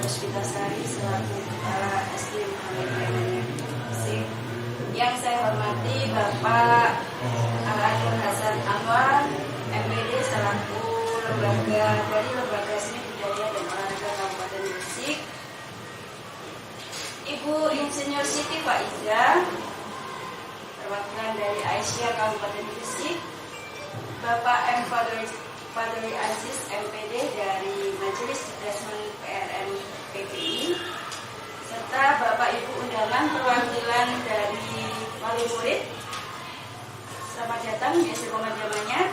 Puspitasari selaku Kepala SD Muhammadiyah Gresik. Yang saya hormati Bapak Al-Anur Hasan Anwar, MPD selaku Lembaga Seni Budaya dan Olahraga Kabupaten Gresik. Ibu Insinyur Siti Faiza, perwakilan dari Aisyah Kabupaten Gresik. Bapak M. Fadli Aziz, MPD dari Majelis Detesmen PRN PPI, serta Bapak Ibu undangan perwakilan dari wali murid. Selamat datang di SD Muhammadiyah Manyar.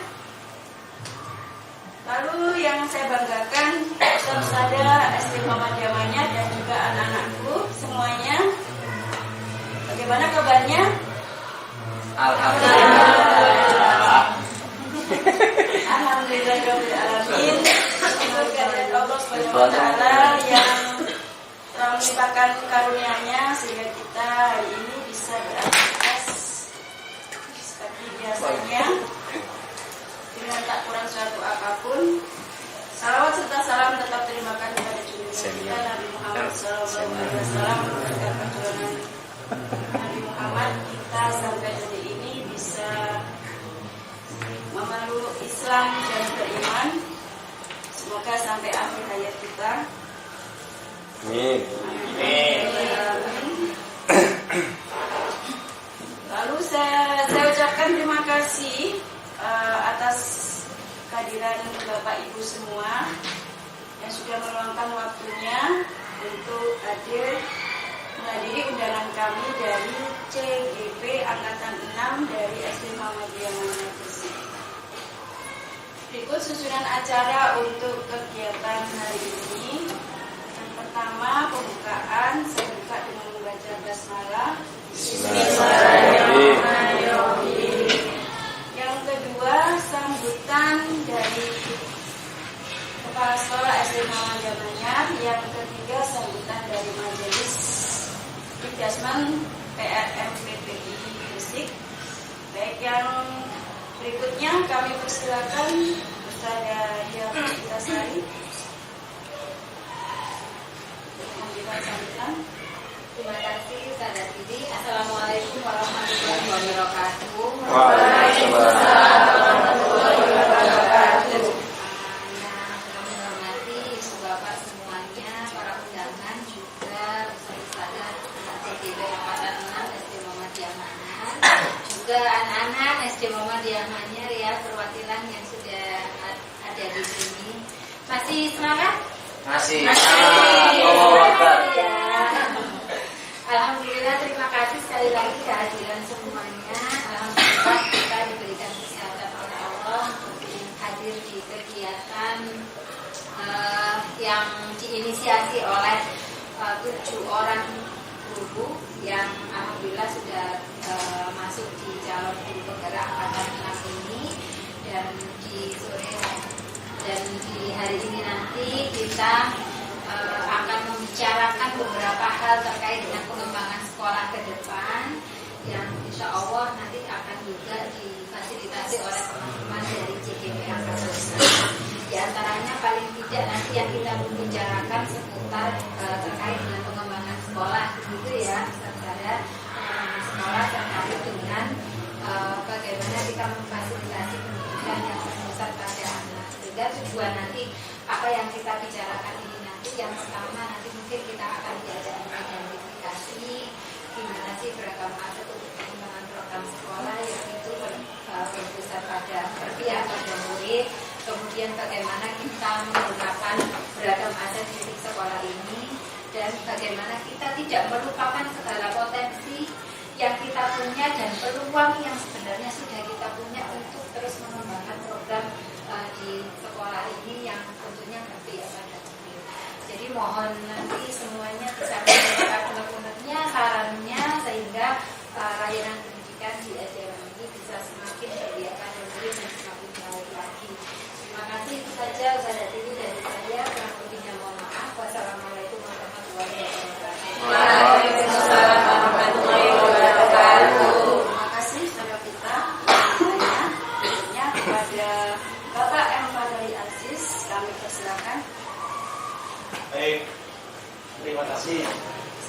Lalu yang saya banggakan, Ustadzah SD Muhammadiyah Manyar dan juga anak-anakku semuanya. Bagaimana kabarnya? Alhamdulillahirrahmanirrahim. Syukur kehadirat Allah SWT yang telah melimpahkan karunia-Nya sehingga kita hari ini bisa beraktivitas seperti biasanya dengan tak kurang suatu apapun. Salawat serta salam tetap terimakan kepada junjungan kita Nabi Muhammad SAW. Berkat perjuangan Nabi Muhammad kita sampai detik ini bisa memeluk Islam dan beriman. Semoga sampai akhir hayat kita. Amin. Lalu saya ucapkan terima kasih atas kehadiran Bapak Ibu semua yang sudah meluangkan waktunya untuk hadir menghadiri undangan kami dari CGP Angkatan 6 dari SD Muhammadiyah Manyar Gresik. Berikut susunan acara untuk kegiatan hari ini. Yang pertama, pembukaan. Saya buka dengan membaca basmalah. Bismillahirrahmanirrahim. Yang kedua, sambutan dari Kepala Sekolah SD Muhammadiyah Manyar. Yang ketiga, sambutan dari Majelis Detesmen PRN PPI Gresik. Baik, yang berikutnya kami persilakan Ustazah Dia Puspitasari untuk memberikan sambutan. Terima kasih Ustazah Siti. Assalamualaikum warahmatullahi wabarakatuh. Waalaikumsalam warahmatullahi wabarakatuh. Yang kami hormati Ibu Bapak semuanya, para undangan juga Ustazah CGP Angkatan 6 SD Muhammadiyah Manyar, juga anak-anak SD Muhammadiyah Manyar ya, perwakilan yang sudah ada di sini. Masih semangat? Masih. Ya. Alhamdulillah, terima kasih sekali lagi kehadiran semuanya. Alhamdulillah kita diberikan kesehatan oleh Allah untuk hadir di kegiatan yang diinisiasi oleh 7 orang guru yang alhamdulillah sudah masuk di calon guru penggerak angkatan 6 ini, dan di sore dan di hari ini nanti kita akan membicarakan beberapa hal terkait dengan pengembangan sekolah ke depan yang insya Allah nanti akan juga difasilitasi oleh teman-teman dari CGP Angkatan 6. Di antaranya paling tidak nanti yang kita membicarakan seputar terkait dengan pengembangan sekolah, gitu ya, secara pengembangan sekolah terkait dengan bagaimana kita memfasilitasi pendidikan yang berpusat pada anak. Sehingga tujuan nanti apa yang kita bicarakan ini nanti, yang pertama nanti mungkin kita akan diajak identifikasi gimana sih beragam aset untuk pengembangan program sekolah yang itu berpusat pada berpihak pada murid. Kemudian bagaimana kita menggunakan beragam aset di sekolah ini, dan bagaimana kita tidak melupakan segala potensi yang kita punya dan peluang yang sebenarnya sudah kita punya untuk terus mengembangkan program di sekolah ini yang tentunya berpihak pada murid. Jadi mohon nanti semuanya bisa mendengar unek-uneknya, sarannya, sehingga layanan pendidikan di ajaran ini bisa semakin berpihak pada murid dan semakin baik lagi. Terima kasih, itu saja Ustazah Titi dari saya. Kurang lebihnya mohon maaf. Wassalamualaikum warahmatullahi wabarakatuh. Waalaikumsalam warahmatullahi wabarakatuh. Terima kasih saudara kita. Berikutnya kepada Bapak M. Fadli Aziz, kami persilakan. Baik. Terima kasih.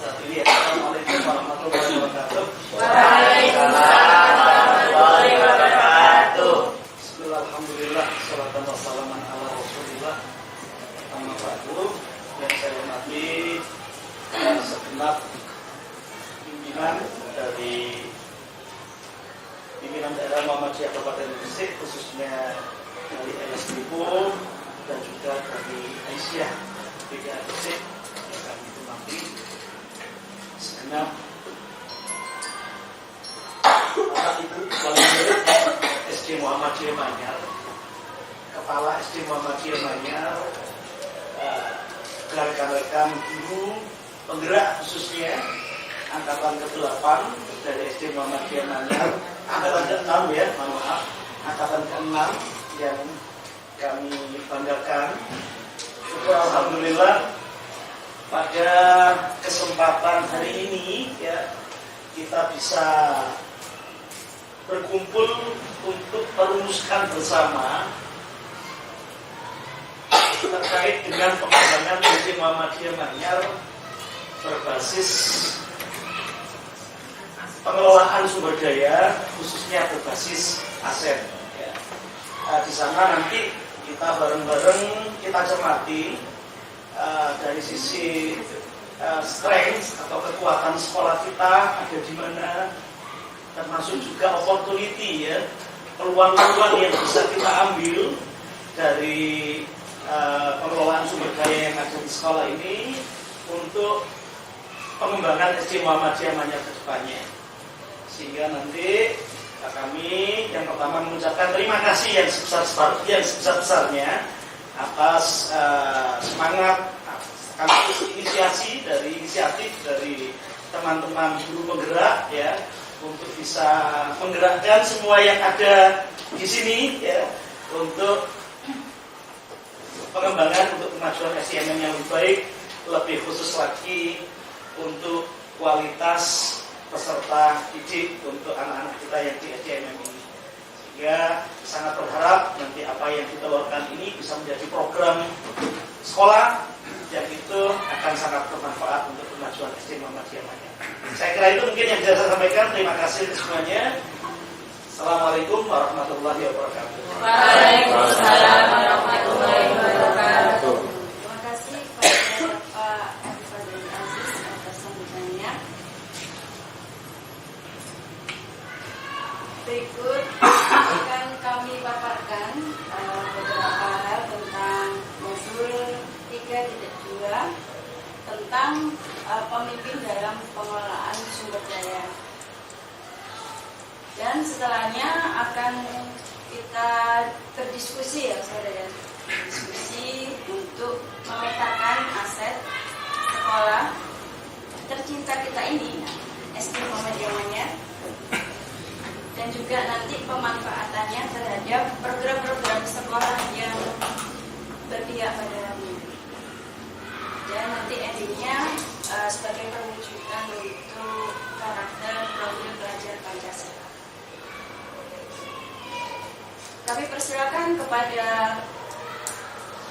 Saat ini Assalamualaikum warahmatullahi wabarakatuh. Waalaikumsalam warahmatullahi wabarakatuh. Bismillah, alhamdulillah, salatan wassalaman ala rasulillah. Amma ba'du, yang saya hormati segenap pimpinan dari pimpinan daerah Muhammadiyah Kabupaten Gresik, khususnya dari LSDIPO dan juga dari Aisyah PGA Gresik yang kami hormati, segenap Bapak Ibu Wali Murid SD Muhammadiyah Manyar, Kepala SD Muhammadiyah Manyar, rekan-rekan guru penggerak khususnya angkatan ke-8 dari SD Muhammadiyah Manyar, angkatan ke-6 ya, maaf, angkatan ke-6 yang kami banggakan. Syukur alhamdulillah pada kesempatan hari ini ya kita bisa berkumpul untuk merumuskan bersama terkait dengan pengembangan SD Muhammadiyah Manyar berbasis pengelolaan sumber daya, khususnya berbasis aset. Ya. Di sana nanti kita bareng-bareng kita cermati dari sisi strength atau kekuatan sekolah kita ada di mana, termasuk juga opportunity ya, peluang-peluang yang bisa kita ambil dari pengelolaan sumber daya yang ada di sekolah ini untuk pengembangan SD Muhammadiyah Manyar ke depannya. Sehingga nanti kami yang pertama mengucapkan terima kasih yang sebesar-besarnya atas semangat inisiatif dari teman-teman guru penggerak ya untuk bisa menggerakkan semua yang ada di sini ya untuk pengembangan untuk kemajuan SDM yang lebih baik, lebih khusus lagi untuk kualitas peserta didik untuk anak-anak kita yang di SDM ini. Sehingga sangat berharap nanti apa yang ditelurkan ini bisa menjadi program sekolah yang itu akan sangat bermanfaat untuk kemajuan SD Muhammadiyah Manyar. Saya kira itu mungkin yang bisa saya sampaikan. Terima kasih semuanya. Assalamualaikum warahmatullahi wabarakatuh. Waalaikumsalam warahmatullahi wabarakatuh. Terima kasih kepada Pak Fadil Aziz atas sambutannya. Berikut akan kami paparkan beberapa hal tentang modul 3.2 tentang pemimpin dalam pengelolaan sumber daya. Dan setelahnya akan kita berdiskusi ya saudara, diskusi untuk memetakan aset sekolah tercinta kita ini, SD Muhammadiyah Manyar, dan juga nanti pemanfaatannya terhadap program-program sekolah yang berpihak pada kami. Dan nanti endingnya sebagai perwujudan untuk karakter profil pelajar Pancasila. Kami persilakan kepada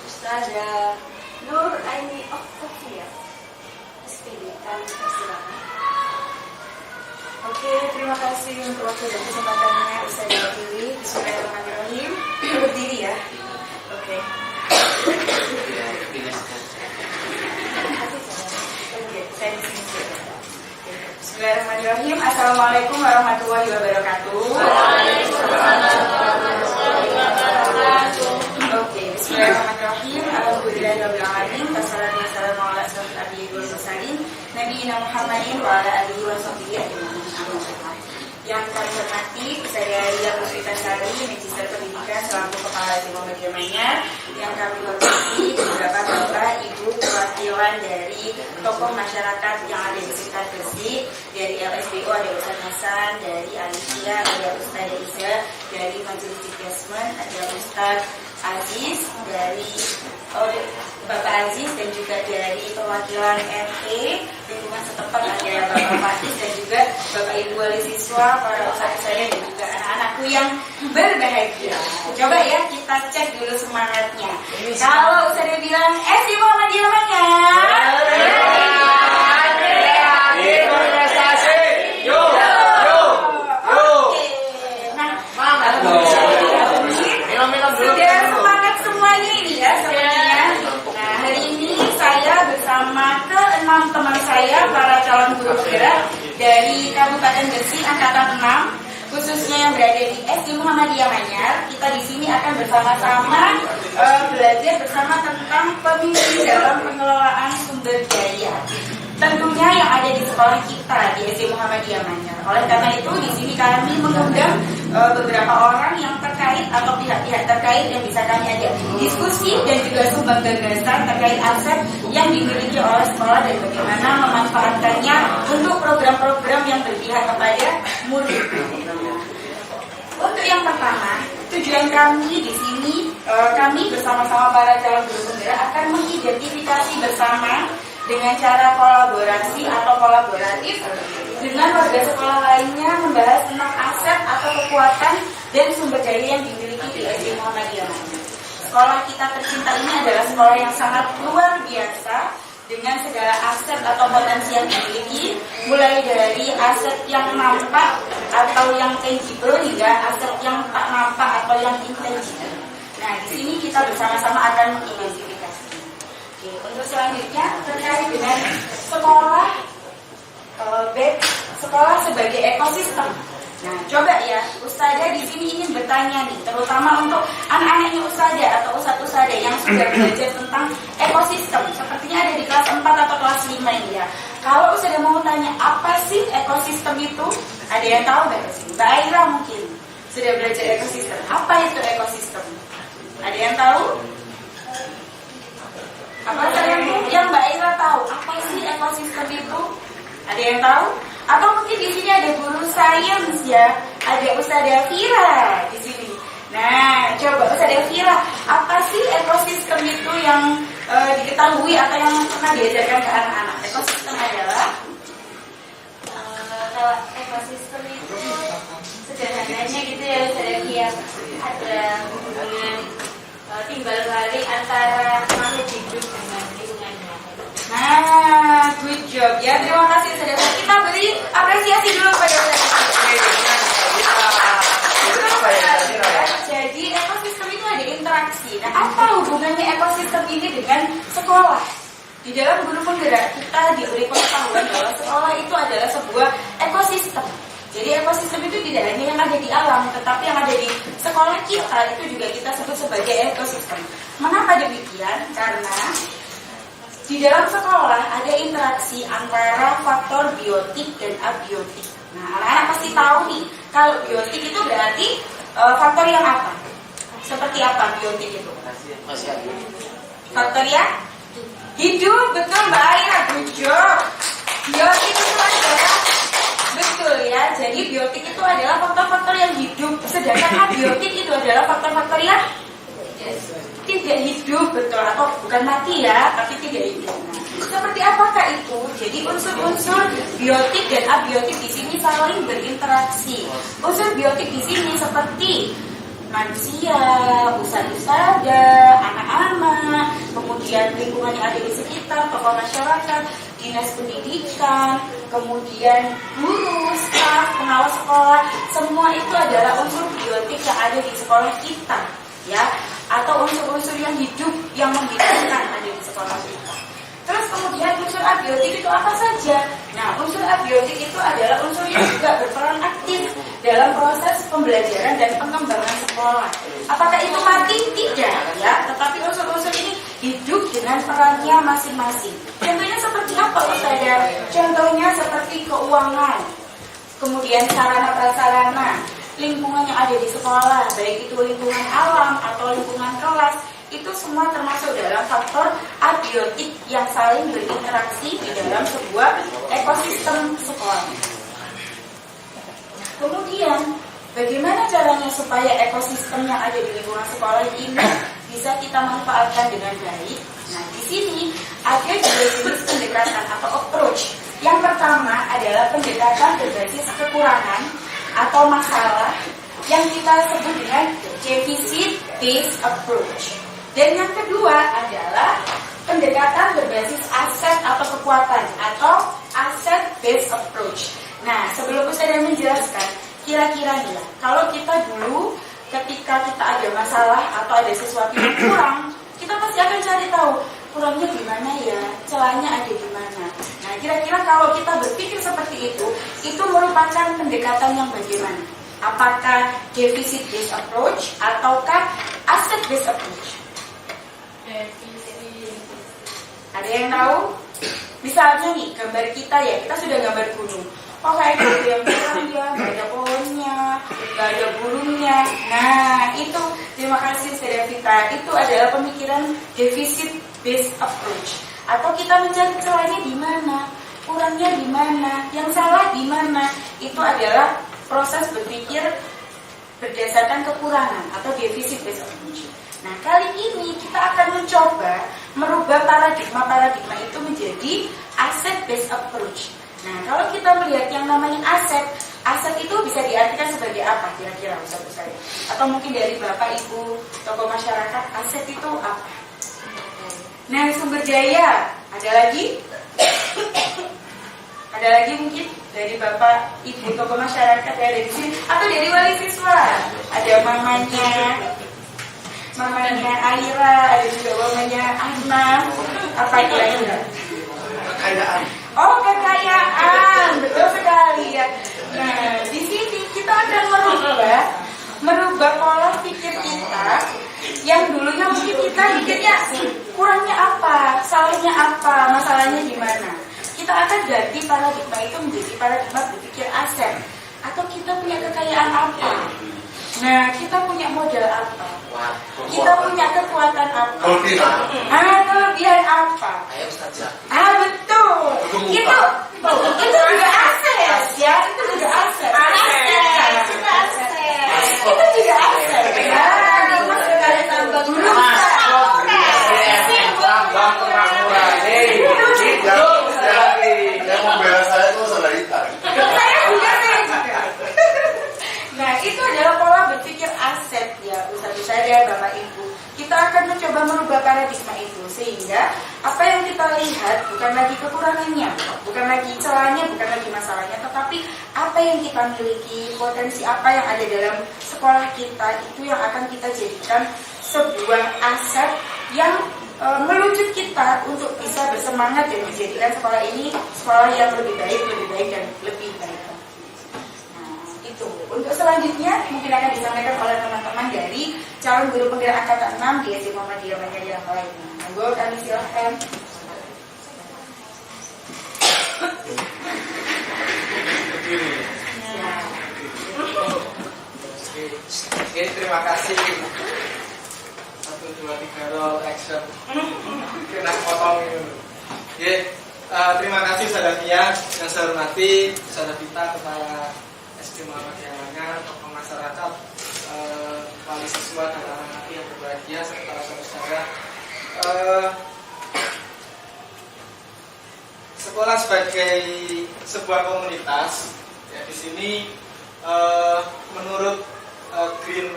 Ustazah Nur Aini Oktavia, SPD. Kami persilakan. Oke, terima kasih untuk waktu dan kesempatannya Ustazah Dewi. Bismillahirrahmanirrahim. Berdiri ya. Oke. Saya di sini. Bismillahirrahmanirrahim. Assalamualaikum warahmatullahi wabarakatuh. Oke, bismillahirrahmanirrahim. Alhamdulillahirrahmanirrahim. Wassalatu wassalamu ala asyrofil anbiya'i wal mursalin nabiyina Muhammadin wa ala alihi wa sahbihi ajmain. Yang kami hormati saya Lia Puspitasari, Magister Pendidikan selaku Kepala SD Muhammadiyah Manyar. Yang kami hormati beberapa bapak ibu perwakilan dari tokoh masyarakat yang ada di sekitar Gresik. Dari LSBO ada Ustaz Hasan, dari Alicia ada Ustaz Isa, dari Majelis Dikasmen ada Ustaz Aziz, dari Bapak Aziz, dan juga dari perwakilan RT lingkungan setempat ada Bapak Fatis, dan juga Bapak Ibu wali siswa, para ustaz saya, dan juga anak-anakku yang berbahagia. Coba ya kita cek dulu semangatnya. Kalau saya bilang SD Muhammadiyah Manyar, Sudah semangat semuanya ini ya sepertinya. Nah, hari ini saya bersama ke-6 teman saya para calon guru penggerak dari Kabupaten Gresik angkatan 6, khususnya yang berada di SD Muhammadiyah Manyar. Kita di sini akan bersama-sama belajar bersama tentang pemimpin dalam pengelolaan sumber daya. Tentunya yang ada di sekolah kita di SD Muhammadiyah Manyar. Oleh karena itu di sini kami mengundang beberapa orang yang terkait atau pihak-pihak terkait yang bisa kami ajak diskusi dan juga sumbang gagasan terkait aset yang dimiliki oleh sekolah dan bagaimana memanfaatkannya untuk program-program yang berpihak kepada murid. Untuk yang pertama, tujuan kami di sini kami bersama-sama para calon guru penggerak akan mengidentifikasi bersama dengan cara kolaborasi atau kolaboratif dengan warga sekolah lainnya membahas tentang aset atau kekuatan dan sumber daya yang dimiliki di SD Muhammadiyah. Sekolah kita tercinta ini adalah sekolah yang sangat luar biasa dengan segala aset atau potensi yang dimiliki, mulai dari aset yang nampak atau yang tangible hingga aset yang tak nampak atau yang intangible. Nah, di sini kita bersama-sama akan mengidentifikasi. Untuk selanjutnya terkait dengan sekolah sebagai ekosistem. Nah, coba ya, Ustazah di sini ingin bertanya nih, terutama untuk anak-anaknya Ustazah atau Ustadz-Ustazah yang sudah belajar tentang ekosistem. Sepertinya ada di kelas 4 atau kelas 5 ini ya. Kalau Ustazah mau tanya, apa sih ekosistem itu? Ada yang tahu nggak sih? Mbak Aira mungkin sudah belajar ekosistem. Apa itu ekosistem? Ada yang tahu? Apa yang Mbak Aira tahu? Apa sih ekosistem itu? Ada yang tahu? Atau mungkin di sini ada guru sains ya, ada Ustazah Fira di sini. Nah, coba Ustazah Fira, apa sih ekosistem itu yang diketahui atau yang pernah diajarkan ke anak-anak? Ekosistem adalah kalau ekosistem itu sederhananya gitu ya Ustazah Fira, ada hubungan timbal balik antara makhluk hidup dengan lingkungannya. Nah, good job ya. Terima kasih Ustazah. Kita beri apresiasi dulu pada Ustazah. Jadi ekosistem itu ada interaksi. Nah, apa hubungannya ekosistem ini dengan sekolah? Di dalam guru penggerak kita diberi pengetahuan bahwa sekolah itu adalah sebuah ekosistem. Jadi ekosistem itu tidak hanya yang ada di alam, tetapi yang ada di sekolah kita itu juga kita sebut sebagai ekosistem. Mengapa demikian? Karena di dalam sekolah ada interaksi antara faktor biotik dan abiotik. Nah, anak-anak pasti tahu nih, kalau biotik itu berarti faktor yang apa? Seperti apa biotik itu? Faktor yang hidup, betul Mbak Aira, good job. Biotik itu adalah betul ya, jadi biotik itu adalah faktor-faktor yang hidup, sedangkan abiotik itu adalah faktor-faktor yang tidak hidup, betul, atau bukan mati ya, tapi tidak hidup. Nah, seperti apakah itu? Jadi unsur-unsur biotik dan abiotik di sini saling berinteraksi. Unsur biotik di sini seperti manusia, ustadz-ustadzah, anak-anak, kemudian lingkungan yang ada di sekitar, tokoh masyarakat, dinas pendidikan, kemudian guru, staf, pengawas sekolah, semua itu adalah unsur biotik yang ada di sekolah kita, ya, atau unsur-unsur yang hidup yang menghidupkan ada di sekolah kita. Terus kemudian unsur abiotik itu apa saja? Nah, unsur abiotik itu adalah unsur yang juga berperan aktif dalam proses pembelajaran dan pengembangan sekolah. Apakah itu mati? Tidak, ya. Tetapi unsur-unsur ini hidup dengan perannya masing-masing. Contohnya seperti apa, Ustazah? Contohnya seperti keuangan, kemudian sarana prasarana, lingkungan yang ada di sekolah, baik itu lingkungan alam atau lingkungan kelas, itu semua termasuk dalam faktor abiotik yang saling berinteraksi di dalam sebuah ekosistem sekolah. Kemudian, bagaimana caranya supaya ekosistem yang ada di lingkungan sekolah ini bisa kita manfaatkan dengan baik? Nah, di sini ada dua jenis pendekatan atau approach. Yang pertama adalah pendekatan berbasis kekurangan atau masalah yang kita sebut dengan deficit based approach. Dan yang kedua adalah pendekatan berbasis aset atau kekuatan atau asset based approach. Nah, sebelum saya menjelaskan, kira-kira nih, kalau kita dulu ketika kita ada masalah atau ada sesuatu yang kurang, kita pasti akan cari tahu kurangnya di mana ya, celahnya ada di mana. Nah, kira-kira kalau kita berpikir seperti itu merupakan pendekatan yang bagaimana? Apakah deficit based approach ataukah asset based approach? Ada yang tahu? Misalnya nih, gambar kita ya, kita sudah gambar gunung. Oh, kayak gitu yang kurang ya, nggak ada pohonnya, nggak ada burungnya. Nah, itu terima kasih Vita. Itu adalah pemikiran deficit based approach. Atau kita mencari celahnya di mana, kurangnya di mana, yang salah di mana. Itu adalah proses berpikir berdasarkan kekurangan atau deficit based approach. Nah, kali ini kita akan mencoba merubah paradigma itu menjadi asset based approach. Nah, kalau kita melihat yang namanya aset itu bisa diartikan sebagai apa kira-kira Ustaz saya? Atau mungkin dari Bapak Ibu tokoh masyarakat, aset itu apa? Nah, sumber daya, ada lagi? Ada lagi mungkin dari Bapak Ibu tokoh masyarakat ya, dari sini atau dari wali siswa? Ada mamanya Aira, ada juga mamanya Ahmad. Apa kira-kira? Kekayaan. Oh, kekayaan, betul sekali ya. Nah, di sini kita akan merubah pola pikir kita yang dulunya mungkin kita mikirnya kurangnya apa, salahnya apa, masalahnya di mana. Kita akan ganti paradigma itu menjadi paradigma berpikir aset. Atau kita punya kekayaan apa? Nah, kita punya modal apa? Kita punya kekuatan apa? Kelebihan apa? Betul. Itu juga aset ya. Itu juga aset. Itu juga aset. Ya, Mas sekali tambah dulu. Nah, itu adalah pola berpikir aset ya, Ustaz saya, Bapak Ibu. Kita akan mencoba merubah paradigma itu sehingga apa yang kita lihat bukan lagi kekurangannya, bukan lagi celahnya, bukan lagi masalahnya, tetapi apa yang kita miliki, potensi apa yang ada dalam sekolah kita itu yang akan kita jadikan sebuah aset yang melucut kita untuk bisa bersemangat dan menjadikan sekolah ini sekolah yang lebih baik dan lebih baik. Itu. Untuk selanjutnya mungkin akan disampaikan oleh teman-teman dari calon guru penggerak angkatan 6 di SD Muhammadiyah Banjar yang lainnya. Monggo kami silahkan. Oke, terima kasih. 1, 2, 3 roll action. Kena potong ini. Oke, terima kasih Saudara yang saya hormati, Saudara Vita, Kepala SD Muhammadiyah Banjar, tokoh masyarakat, wali siswa dan anak-anak yang berbahagia serta saudara. Sekolah sebagai sebuah komunitas, ya di sini menurut Green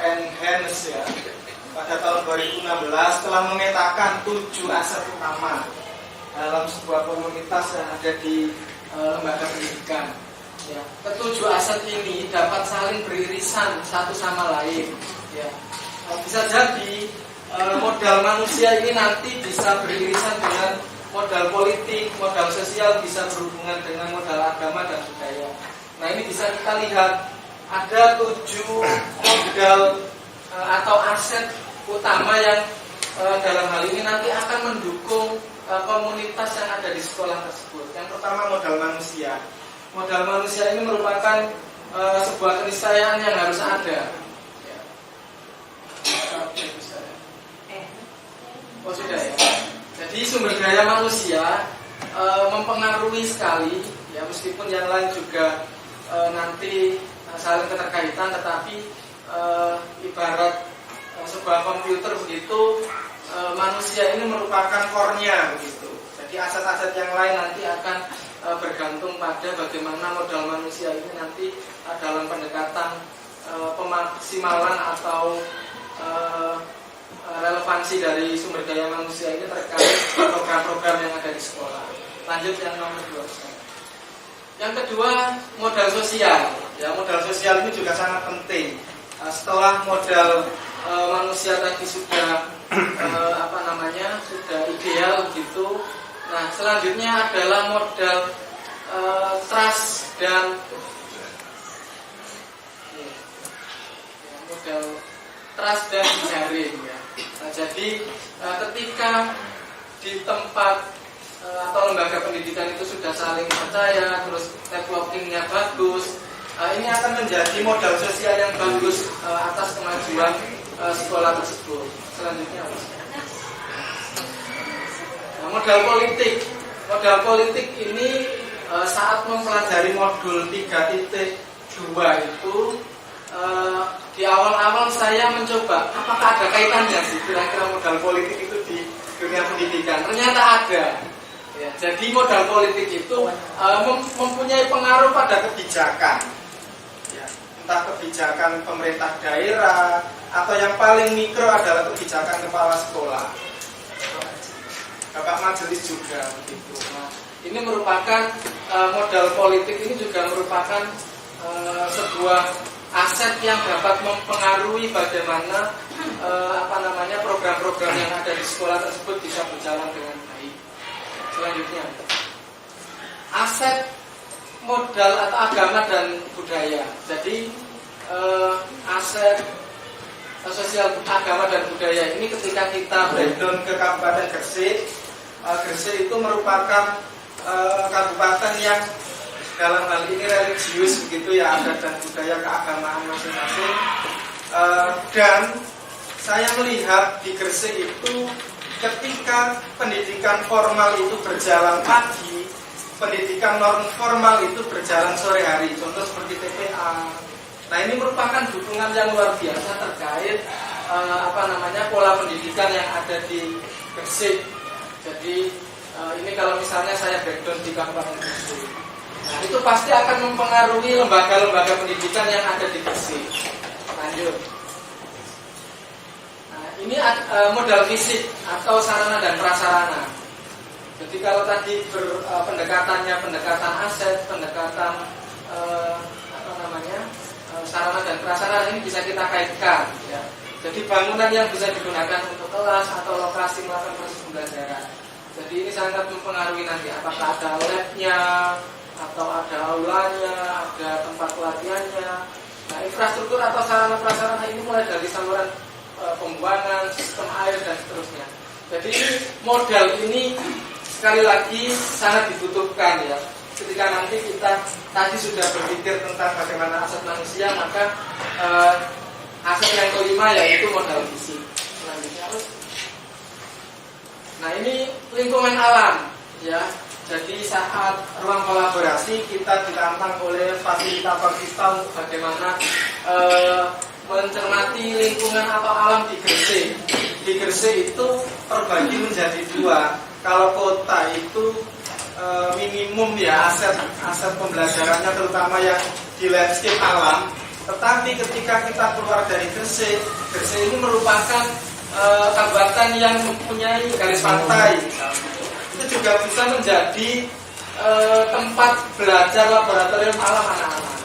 Enhance ya pada tahun 2016 telah memetakan 7 aset utama dalam sebuah komunitas yang ada di lembaga pendidikan. Ya, ketujuh aset ini dapat saling beririsan satu sama lain. Ya, bisa jadi modal manusia ini nanti bisa beririsan dengan modal politik, modal sosial, bisa berhubungan dengan modal agama dan budaya. Nah, ini bisa kita lihat ada 7 modal atau aset utama yang dalam hal ini nanti akan mendukung komunitas yang ada di sekolah tersebut. Yang pertama modal manusia. Modal manusia ini merupakan sebuah keniscayaan yang harus ada. Ya. Oh sudah ya. Jadi sumber daya manusia mempengaruhi sekali, ya meskipun yang lain juga nanti saling keterkaitan, tetapi ibarat sebuah komputer begitu, manusia ini merupakan core-nya begitu. Jadi aset-aset yang lain nanti akan bergantung pada bagaimana modal manusia ini nanti dalam pendekatan pemaksimalan atau relevansi dari sumber daya manusia ini terkait program-program yang ada di sekolah. Lanjut yang nomor 2. Yang kedua modal sosial. Ya, modal sosial ini juga sangat penting. setelah modal manusia tadi sudah sudah ideal gitu. Nah, selanjutnya adalah modal trust dan jaring ya. Nah, jadi ketika di tempat atau lembaga pendidikan itu sudah saling percaya, terus networkingnya bagus, ini akan menjadi modal sosial yang bagus atas kemajuan sekolah tersebut. Selanjutnya apa? Nah, modal politik ini saat mempelajari modul 3.2 itu di awal-awal saya mencoba apakah ada kaitannya sih kira-kira modal politik itu di dunia pendidikan. Ternyata ada. Ya, jadi modal politik itu mempunyai pengaruh pada kebijakan. Ya, entah kebijakan pemerintah daerah atau yang paling mikro adalah kebijakan kepala sekolah, Bapak Majelis juga begitu. Nah, ini merupakan modal politik ini juga merupakan sebuah aset yang dapat mempengaruhi bagaimana program-program yang ada di sekolah tersebut bisa berjalan dengan baik. Selanjutnya, aset modal atau agama dan budaya. Jadi aset sosial agama dan budaya ini ketika kita breakdown ke Kabupaten Gresik, Gresik itu merupakan kabupaten yang dalam hal ini religius begitu ya, adat dan budaya keagamaan masing-masing. Dan saya melihat di Gresik itu ketika pendidikan formal itu berjalan pagi, pendidikan non formal itu berjalan sore hari. Contoh seperti TPA. Nah, ini merupakan dukungan yang luar biasa terkait pola pendidikan yang ada di Gresik. Jadi ini kalau misalnya saya background di Kabupaten Gresik, nah, itu pasti akan mempengaruhi lembaga-lembaga pendidikan yang ada di Gresik. Lanjut. Nah, ini modal fisik atau sarana dan prasarana. Jadi kalau tadi pendekatan aset, pendekatan sarana dan prasarana ini bisa kita kaitkan. Ya. Jadi bangunan yang bisa digunakan untuk kelas atau lokasi melakukan proses pembelajaran. Jadi ini sangat mempengaruhi nanti apakah ada labnya, atau ada aulanya, ada tempat pelatihannya. Nah, infrastruktur atau sarana prasarana ini mulai dari saluran pembuangan, sistem air dan seterusnya. Jadi modal ini sekali lagi sangat dibutuhkan ya. Ketika nanti kita tadi sudah berpikir tentang bagaimana aset manusia, maka aset yang kelima yaitu modal fisik. Selanjutnya, nah ini lingkungan alam ya. Jadi saat ruang kolaborasi kita ditantang oleh fasilitator kita untuk bagaimana mencermati lingkungan atau alam di Gresik. Di Gresik itu terbagi menjadi dua. Kalau kota itu minimum ya aset pembelajarannya terutama yang di landscape alam. Tetapi ketika kita keluar dari Gresik, Gresik ini merupakan kabupaten yang mempunyai garis pantai. Itu juga bisa menjadi tempat belajar laboratorium alam anak-anak.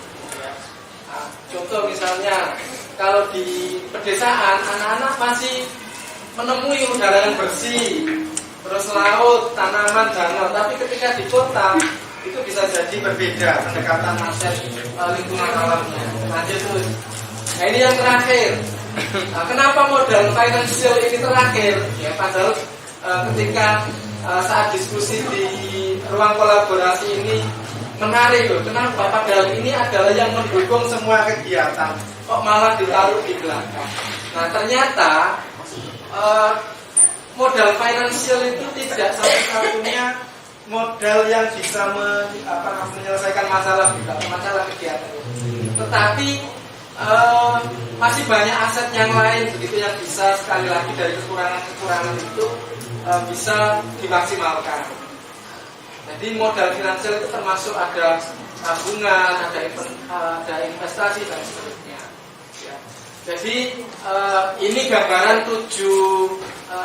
Nah, contoh misalnya kalau di pedesaan anak-anak masih menemui udara yang bersih, terus laut, tanaman, danau. Tapi ketika di kota itu bisa jadi berbeda pendekatan aset lingkungan alamnya. Lanjut terus. Nah ini yang terakhir. Nah, kenapa modal financial ini terakhir? Ya padahal ketika saat diskusi di ruang kolaborasi ini menarik loh. Kenapa? Padahal ini adalah yang mendukung semua kegiatan. Kok malah ditaruh di belakang? Nah ternyata modal finansial itu tidak satu-satunya modal yang bisa menyelesaikan masalah kegiatan. Tetapi masih banyak aset yang lain begitu yang bisa sekali lagi dari kekurangan itu bisa dimaksimalkan. Jadi modal finansial itu termasuk ada tabungan, ada investasi dan seterusnya. Ya. Jadi ini gambaran 7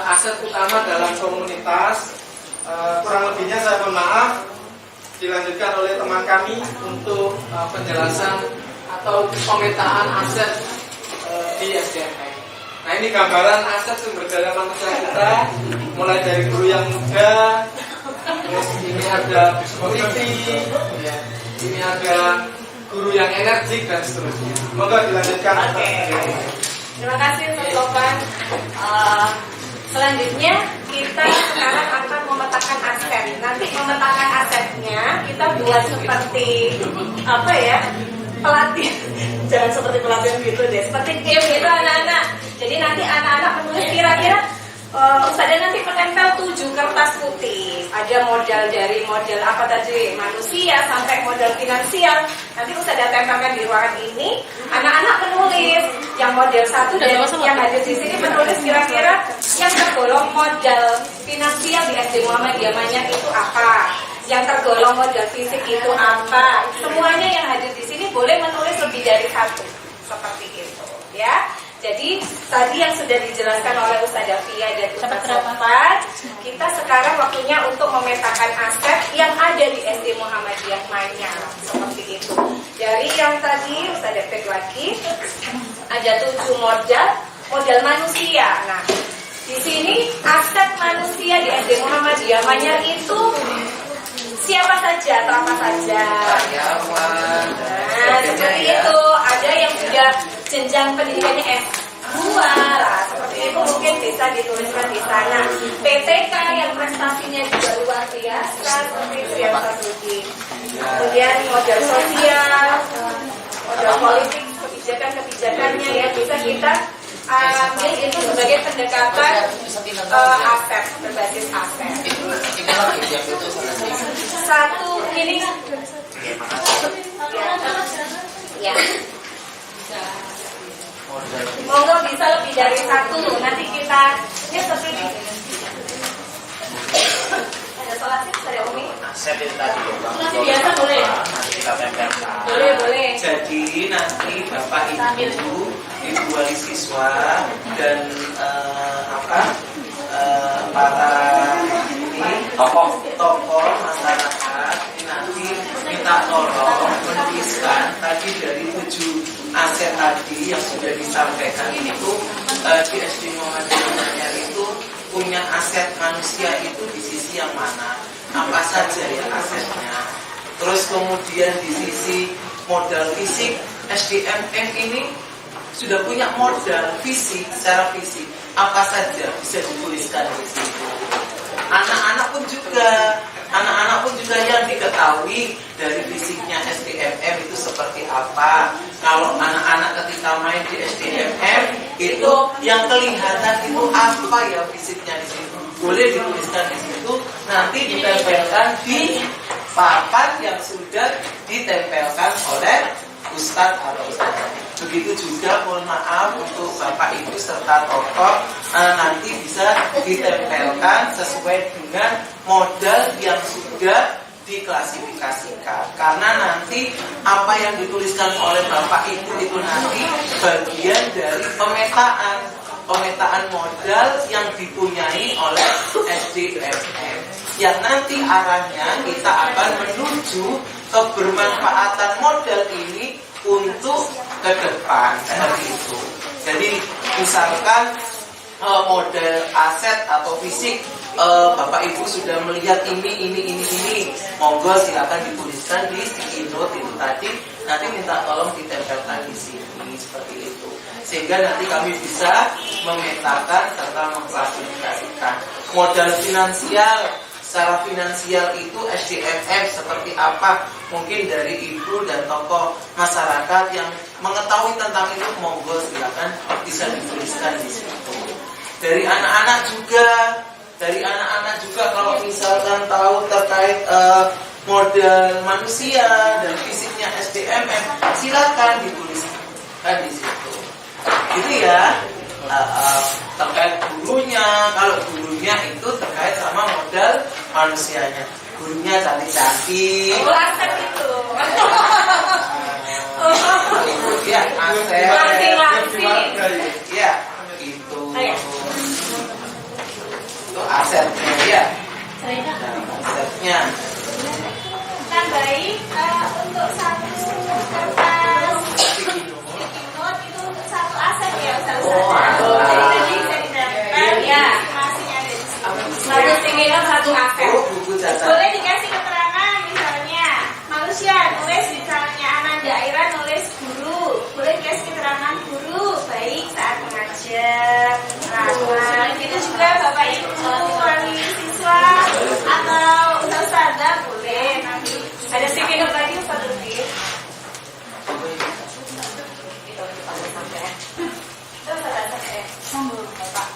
aset utama dalam komunitas. Kurang lebihnya saya mohon maaf. Dilanjutkan oleh teman kami untuk penjelasan atau pemetaan aset di SDMM. Nah, ini gambaran aset sumber daya manusia kita, mulai dari guru yang muda, terus ini ada bismoriti, ya, ini ada guru yang energik dan seterusnya. Semoga dilanjutkan. Oke. Terima kasih Ustaz Sofwan. Selanjutnya kita sekarang akan memetakan aset. Nanti memetakan asetnya kita buat seperti apa ya? Pelatih. Jangan seperti pelatihan gitu deh. Seperti game gitu anak-anak. Jadi nanti anak-anak menulis kira-kira Ustazah nanti menempel 7 kertas putih. Ada model dari model apa tadi, manusia sampai model finansial. Nanti Ustazah tempelkan di ruangan ini. Anak-anak menulis yang model 1 dan yang hadir di sini menulis kira-kira yang tergolong model finansial di SD Muhammadiyah itu apa, yang tergolong model fisik itu apa. Semuanya yang hadir di sini boleh menulis lebih dari 1 seperti itu, ya. Jadi tadi yang sudah dijelaskan oleh Ustazah Fia dan Ustaz Sofwan, kita sekarang waktunya untuk memetakan aset yang ada di SD Muhammadiyah Manyar seperti itu. Dari yang tadi Ustazah cek lagi, ada 7 model manusia. Nah, di sini aset manusia di SD Muhammadiyah Manyar itu siapa saja atau apa saja? Nah, seperti itu. Ada yang sudah jenjang pendidikannya S2 lah, seperti itu mungkin bisa dituliskan di sana. PTK yang prestasinya juga luar biasa seperti itu yang Sudi. Kemudian model sosial, model politik, kebijakan-kebijakannya ya bisa kita ambil itu sebagai pendekatan aset, berbasis aset. Satu ini ya. Monggo bisa lebih dari 1. Nanti kita ini seperti ini. Ada sholat sih, ada Umi. Aset itu tadi. Masih biasa boleh. Nanti kita tempelkan. Boleh. Jadi nanti Bapak Ibu wali siswa dan para tokoh masyarakat ini nanti minta tolong menuliskan tadi dari 7 aset tadi yang sudah disampaikan itu di SD Muhammadiyah itu punya aset manusia itu di sisi yang mana, apa saja ya asetnya. Terus kemudian di sisi modal fisik SDMM ini sudah punya modal fisik, secara fisik apa saja bisa dituliskan di situ. Anak-anak pun juga yang diketahui dari fisiknya SDMM itu seperti apa. Kalau anak-anak ketika main di SDMM itu yang kelihatan itu apa ya fisiknya di situ. Boleh dituliskan di situ, nanti ditempelkan di papan yang sudah ditempelkan oleh Ustadz atau Ustadzah. Begitu juga mohon maaf untuk Bapak Ibu serta tokoh nanti bisa ditempelkan sesuai dengan modal yang sudah diklasifikasikan. Karena nanti apa yang dituliskan oleh Bapak Ibu itu nanti bagian dari pemetaan modal yang dipunyai oleh SDMM. Yang nanti arahnya kita akan menuju kebermanfaatan modal ini untuk ke depan seperti itu. Jadi misalkan model aset atau fisik Bapak Ibu sudah melihat ini, monggo silakan dituliskan di sticky note itu tadi. Nanti minta tolong ditempelkan di sini seperti itu. Sehingga nanti kami bisa memetakan serta mengklasifikasikan modal finansial. Secara finansial itu SDMM seperti apa? Mungkin dari ibu dan tokoh masyarakat yang mengetahui tentang itu, monggo silakan bisa dituliskan di situ. Dari anak-anak juga kalau misalkan tahu terkait model manusia dan fisiknya SDMM, silakan dituliskan di situ. Gitu ya. Terkait gurunya, kalau gurunya itu terkait sama modal manusianya. Gurunya cantik-cantik. Aset itu. Ya, aset. Masing-masing. Ya, itu. Itu asetnya ya. Asetnya. Kan baik untuk satu kertas sticky note itu untuk satu aset ya. Jadi tadi bisa ditempel, Ya. masing ada di sini. Satu single, satu aksen. buku catat. Boleh dikasih keterangan misalnya manusia nulis misalnya Ananda Ira nulis guru, boleh dikasih keterangan guru baik saat mengajar, ramah. Itu juga Bapak Ibu wali siswa atau ustazah boleh nanti ada sedikit lagi Ustaz Lutfi. Sambung Bapak.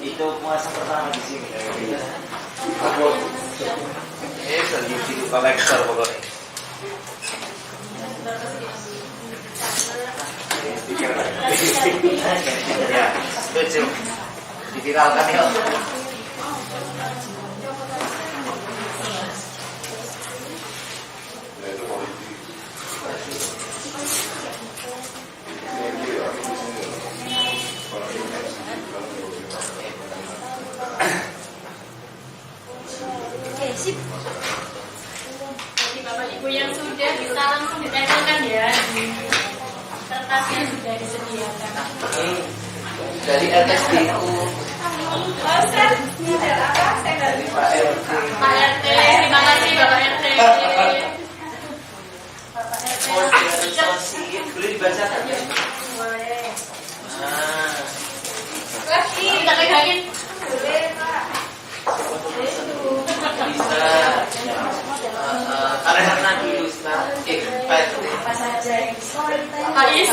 Itu puasa pertama di sini. Selanjutnya lupa lektor pokoknya. Ya, setuju. Diviralkan ya. Jadi Bapak Ibu yang sudah bisa langsung ditempelkan ya di kertas yang sudah disediakan. Dari LSDU Oh, Ustaz, tidak apa? Saya nggak bisa. Pak RT. Pak RT, terima kasih Bapak RT. Bapak RT. Sosial boleh dibacakan ya? Boleh. Nah, Lagi kita pegangin. Boleh Pak. bisa. Karena dulu Ustaz. Pak RT. Apa saja yang Pak Is.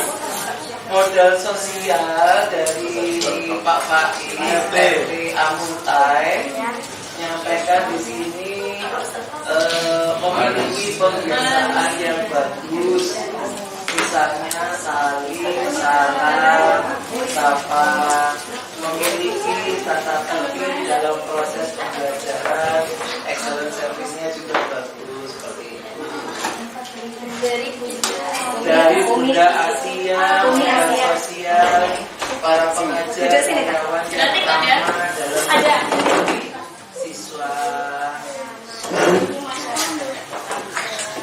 Modal sosial dari Pak Faiz dari Amuntai menyampaikan di sini memiliki pembiasaan yang bagus, misalnya saling, salam, sapa, memiliki tata tertib dalam proses pembelajaran, excellent service-nya juga bagus seperti itu. Dari Bunda Asia, Bunda Sosial, para pengajar, kawan yang pertama dalam mendidik siswa.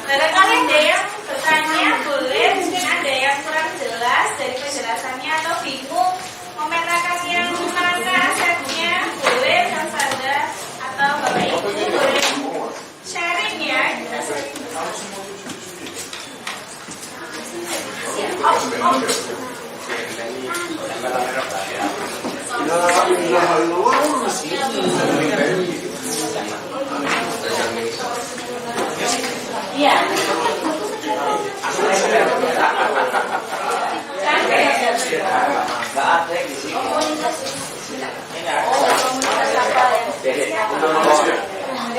Barangkali ada yang bertanya, boleh. Mungkin ada yang kurang jelas dari penjelasannya atau bingung memetakan yang mana asetnya, boleh Ustazah atau Bapak Ibu boleh sharing ya, kita sharing. Iya. Nggak ada di sini. Ini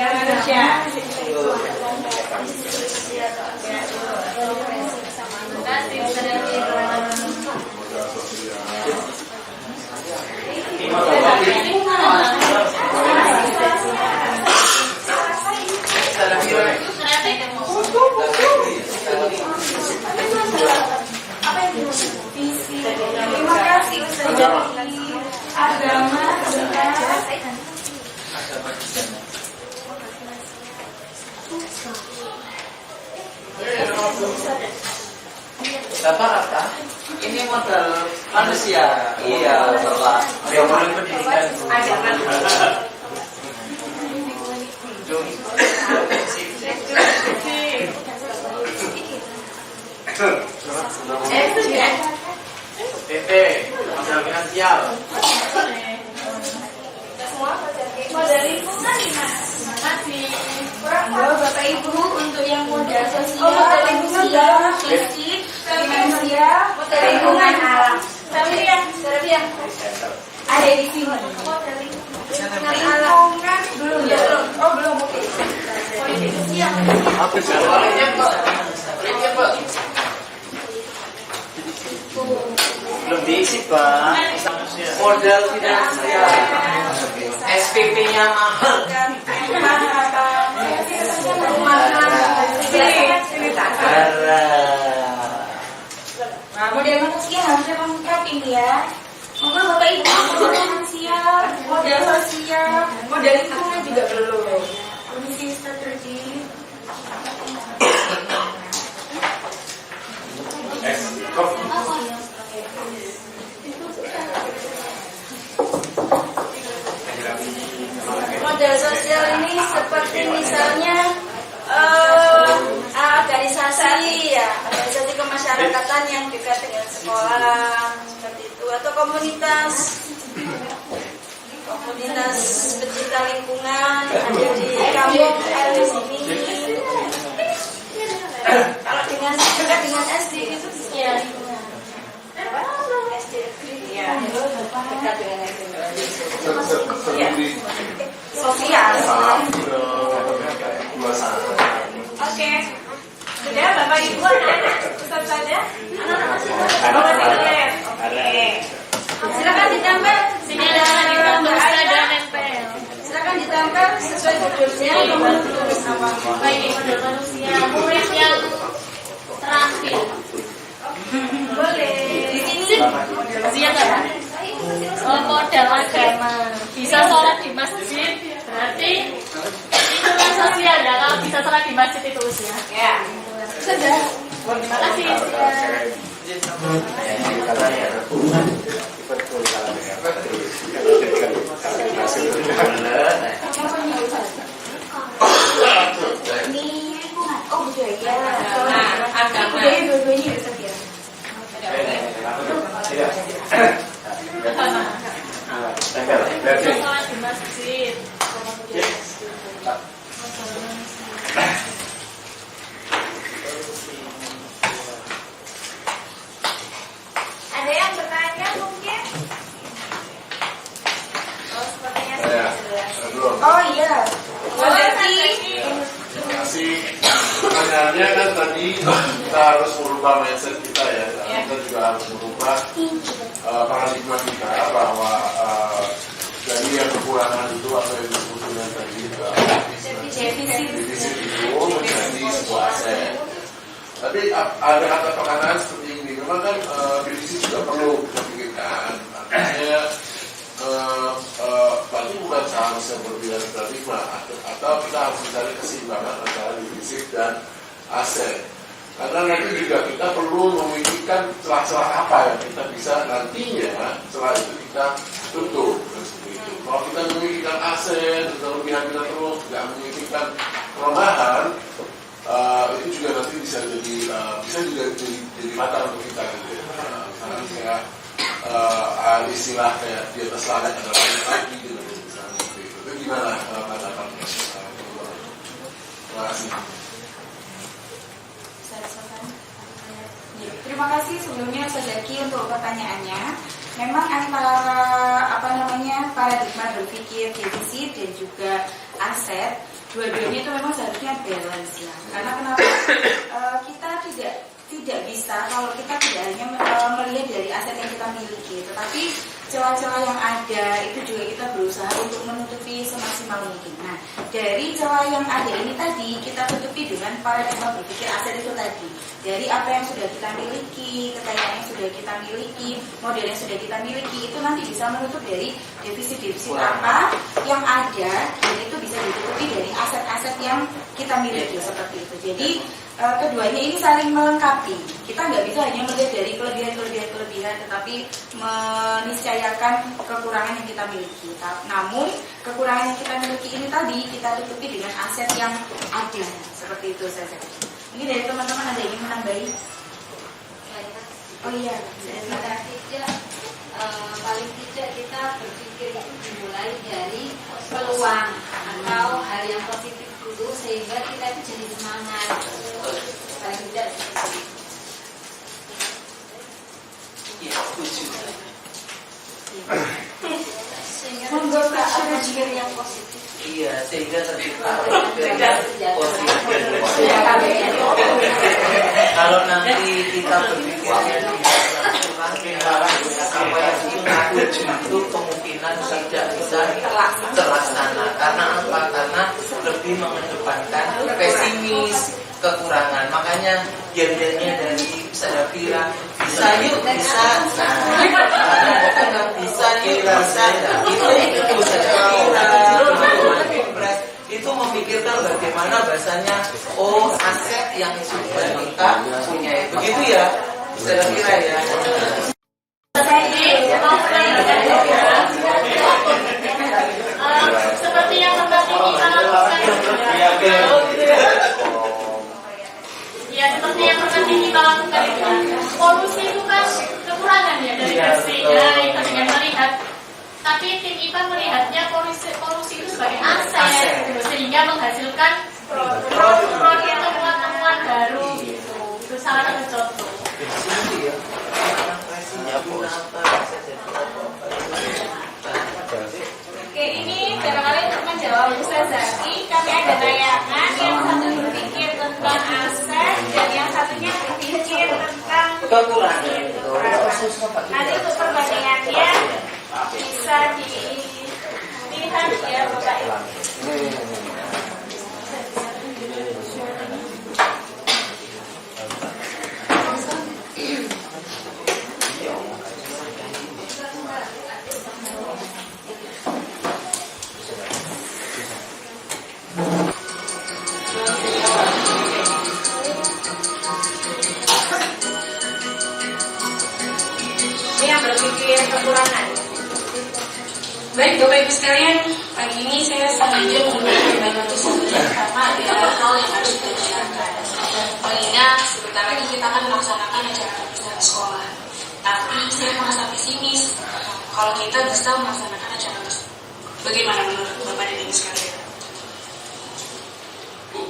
ada. Indonesia. Terima kasih Ustazah. Agama Bapak apa? Ini modal manusia. Iya, Bapak. Yang belum pendidikan. PP, modal finansial. modal lingkungan nih Mas. Terima kasih. Bapak Ibu untuk yang modal sosial, modal lingkungan, fisik, finansial, modal lingkungan alam. Tapi yang ada di sini. Modal lingkungan alam belum ya? Oh belum, oke. Politik sosial. Bolehnya, Pak. Bolehnya, Pak. Belum diisi, Pak. Modal finansial. SPP-nya mahal. Kan apa? Sini tak. Nah, model manusia harusnya lengkap ini ya. Monggo Bapak Ibu, model siap, model sosial, model lingkungan juga belum. Permisi strategi. Model sosial ini seperti misalnya organisasi ya, organisasi kemasyarakatan yang dekat dengan sekolah seperti itu, atau komunitas pecinta lingkungan ada di kampung ada di sini. Kalau dengan dekat dengan SD itu ya lingkungan. SD ya dekat dengan SD. Ya. Sosial. Oke. Sudah Bapak Ibu anak-anak Ustaz saja. Anak-anak masih tulis. Oke. Silakan ditambah. Sini ada nempel. Silakan ditambah sesuai judulnya yang menulis nama. Baik, model manusia, murid yang terampil. Boleh. Di sini Siap kan? Model agama. Bisa sholat di masjid, berarti lingkungan sosial ya. Kalau bisa sholat di masjid itu usia. ya. Sudah. Terima kasih. Ini lingkungan. Oh budaya. Agama. Budaya dua-duanya bisa ya. Bisa sholat di masjid. Ada yang bertanya mungkin? Oh sepertinya sudah jelas. Oh iya. Sebenarnya kan tadi kita harus merubah mindset kita ya. Kita juga harus merubah paradigma kita bahwa dari yang kekurangan itu atau yang disebutkan tadi defisit itu menjadi sebuah aset. Tapi ada kata tekanan seperti ini. Memang kan defisit juga perlu kita pikirkan. Artinya berarti bukan seharusnya berbeda paradigma atau kita harus mencari keseimbangan antara defisit dan aset. Karena nanti juga kita perlu memikirkan celah-celah apa yang kita bisa nantinya setelah itu kita tutup. Kalau kita memikirkan aset, kelebihan kita terus tidak memikirkan kelemahan, itu juga nanti bisa juga jadi fatal untuk kita. Misalnya kayak istilah kayak di atas langit ada langit lagi gitu. Itu gimana pendapatnya? Terima kasih. Terima kasih sebelumnya Ustaz Zaki untuk pertanyaannya. Memang antara paradigma berpikir defisit dan juga aset, dua-duanya itu memang seharusnya balance ya. Karena kenapa? Kita tidak bisa kalau kita tidak hanya melihat dari aset yang kita miliki, tetapi celah-celah yang ada itu juga kita berusaha untuk menutupi semaksimal mungkin. Nah, dari celah yang ada ini tadi kita tutupi dengan paradigma berpikir aset itu tadi. Dari apa yang sudah kita miliki, kekayaan yang sudah kita miliki, model yang sudah kita miliki, itu nanti bisa menutup dari defisit-defisit apa yang ada, dan itu bisa ditutupi dari aset-aset yang kita miliki seperti itu. Jadi keduanya ini saling melengkapi. Kita nggak bisa hanya melihat dari kelebihan, tetapi meniscayakan kekurangan yang kita miliki. Namun kekurangan yang kita miliki ini tadi kita tutupi dengan aset yang ada. Seperti itu saja. Ini dari teman-teman ada yang ingin menambahi? Oh iya. Paling tidak kita berpikir itu dimulai dari peluang atau hal yang positif dulu sehingga kita itu jadi semangat. Paling tidak seperti itu. Ya, setuju. Sehingga berpikir yang positif. Iya, sehingga tercipta positif. Kalau nanti kita berpikir apa yang kita tuju itu kemungkinan tidak bisa terlaksana. Karena apa? Karena lebih mengedepankan pesimis, kekurangan. Makanya gendernya dari Sadapira bisa yuk bisa, bisa yuk bisa. Itu Sadapira itu memikirkan bagaimana bahasanya aset yang sudah kita punya. Begitu ya Sadapira ya. Seperti yang tadi kita lakukan. Ya, seperti yang tadi kita lakukan itu, polusi itu kan kekurangan ya dari versi kita dengan melihat. Tapi tim IPA melihatnya polusi itu sebagai aset, gitu, sehingga menghasilkan produk temuan-temuan baru gitu. Itu salah satu contoh. Oke, ini barangkali untuk menjawab Ustaz Zaki, kami ada tayangan yang satu berpikir tentang aset dan yang satunya berpikir tentang kekurangan. Nanti untuk perbandingannya bisa dilihat ya Bapak Ibu. Ini yang berpikir kekurangan. Baik Bapak Ibu sekalian, pagi ini saya sengaja menggunakan banyak tulisan karena ada hal yang harus kita bicarakan. Mengingat sebentar lagi kita akan melaksanakan acara perpisahan sekolah. Tapi saya merasa pesimis kalau kita bisa melaksanakan acara tersebut. Bagaimana menurut Bapak dan Ibu sekalian? Bu,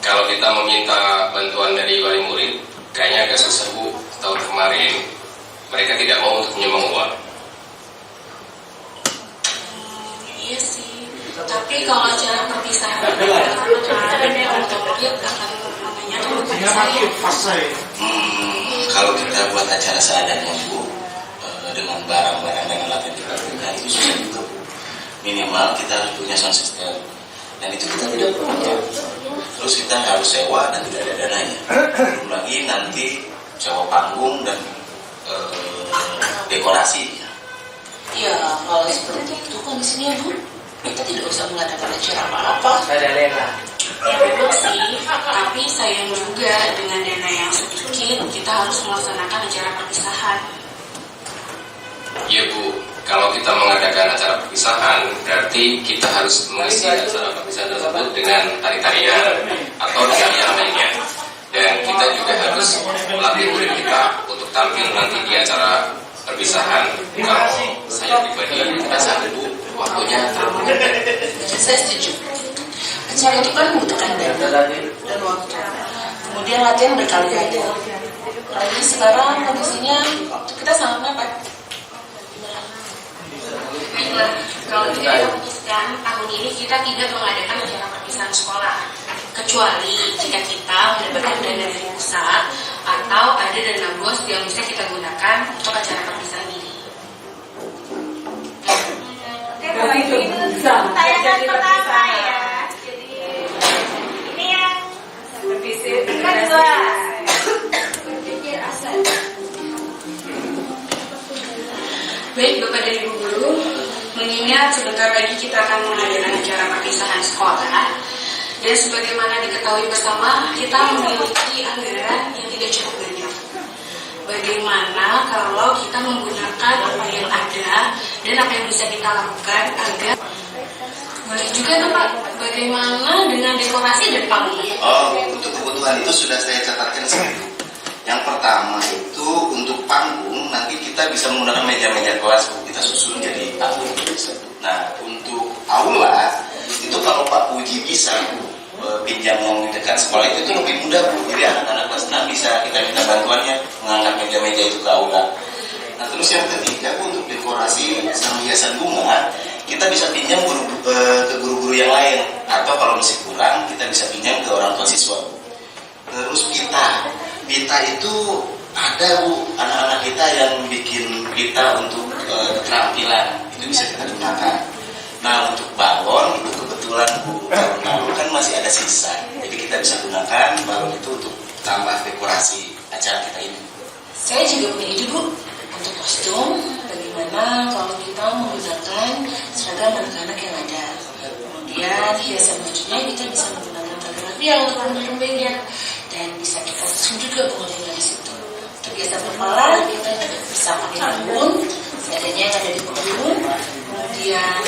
kalau kita meminta bantuan dari wali murid, kayaknya agak susah Bu. Tahun kemarin mereka tidak mau untuk menyumbang uang. Iya sih, tapi kalau acara perpisahan otomatis akan menanyakan saya. Kalau kita buat acara seadanya Bu, dengan barang-barang dan alat yang kita punya itu susah juga Bu. Minimal kita harus punya sound system, dan itu kita tidak punya. Terus kita harus sewa dan tidak ada dananya. Belum lagi nanti sewa panggung dan dekorasi. Ya, kalau seperti itu kondisinya Bu, kita tidak usah mengadakan acara apa-apa. Ada Lena. Ya memang sih, tapi sayang juga dengan dana yang sedikit, kita harus melaksanakan acara perpisahan. Iya Bu, kalau kita mengadakan acara perpisahan, berarti kita harus mengisi acara perpisahan tersebut dengan tari-tarian atau tarian lainnya. Dan kita juga harus melatih murid kita untuk tampil nanti di acara perpisahan. Kalau saya pribadi merasa Bu, waktunya terlalu pendek. Saya setuju. Acara itu kan membutuhkan dana dan waktu. Kemudian latihan berkali-kali. Lagi sekarang kondisinya kita sangat mepet. Baiklah, kalau kita putuskan tahun ini kita tidak mengadakan acara perpisahan sekolah, kecuali jika kita mendapatkan dana dari pusat atau ada dana bos yang bisa kita gunakan untuk acara perpisahan ini. Oke, kalau itu tayangan pertama ya. Jadi ini yang kedua. Berpikir aset. Baik Bapak dan Ibu Guru, mengingat sebentar lagi kita akan mengadakan acara perpisahan sekolah, dan sebagaimana diketahui bersama, kita memiliki anggaran yang tidak cukup banyak. Bagaimana kalau kita menggunakan apa yang ada dan apa yang bisa kita lakukan agar boleh juga tuh Pak, bagaimana dengan dekorasi dan panggung? Untuk kebutuhan itu sudah saya catatkan satu. Yang pertama itu untuk panggung, nanti kita bisa menggunakan meja-meja kelas, kita susun jadi panggung. Nah, untuk aula, itu kalau Pak Puji bisa pinjam yang di dekat sekolah itu lebih mudah Bu. Jadi anak-anak kelas 6 bisa kita minta bantuannya mengangkat meja-meja itu ke aula. Nah, terus yang ketiga Bu, untuk dekorasi sama hiasan bunga, kita bisa pinjam ke guru-guru yang lain, atau kalau masih kurang kita bisa pinjam ke orang tua siswa. Terus pita itu ada Bu, anak-anak kita yang bikin kita untuk keterampilan, itu bisa kita gunakan. Nah untuk balon itu kebetulan Bu, tahun lalu kan masih ada sisa, jadi kita bisa gunakan balon itu untuk tambah dekorasi acara kita ini. Saya juga punya ide Bu, untuk kostum, bagaimana kalau kita menggunakan seragam anak-anak yang ada. Kemudian hiasan bajunya kita bisa menggunakan fotografi yang untuk remaja dan bisa kita susun juga pengunjungnya di situ. Untuk hiasan kepala kita bisa pakai daun, seadanya yang ada di pohon. Kemudian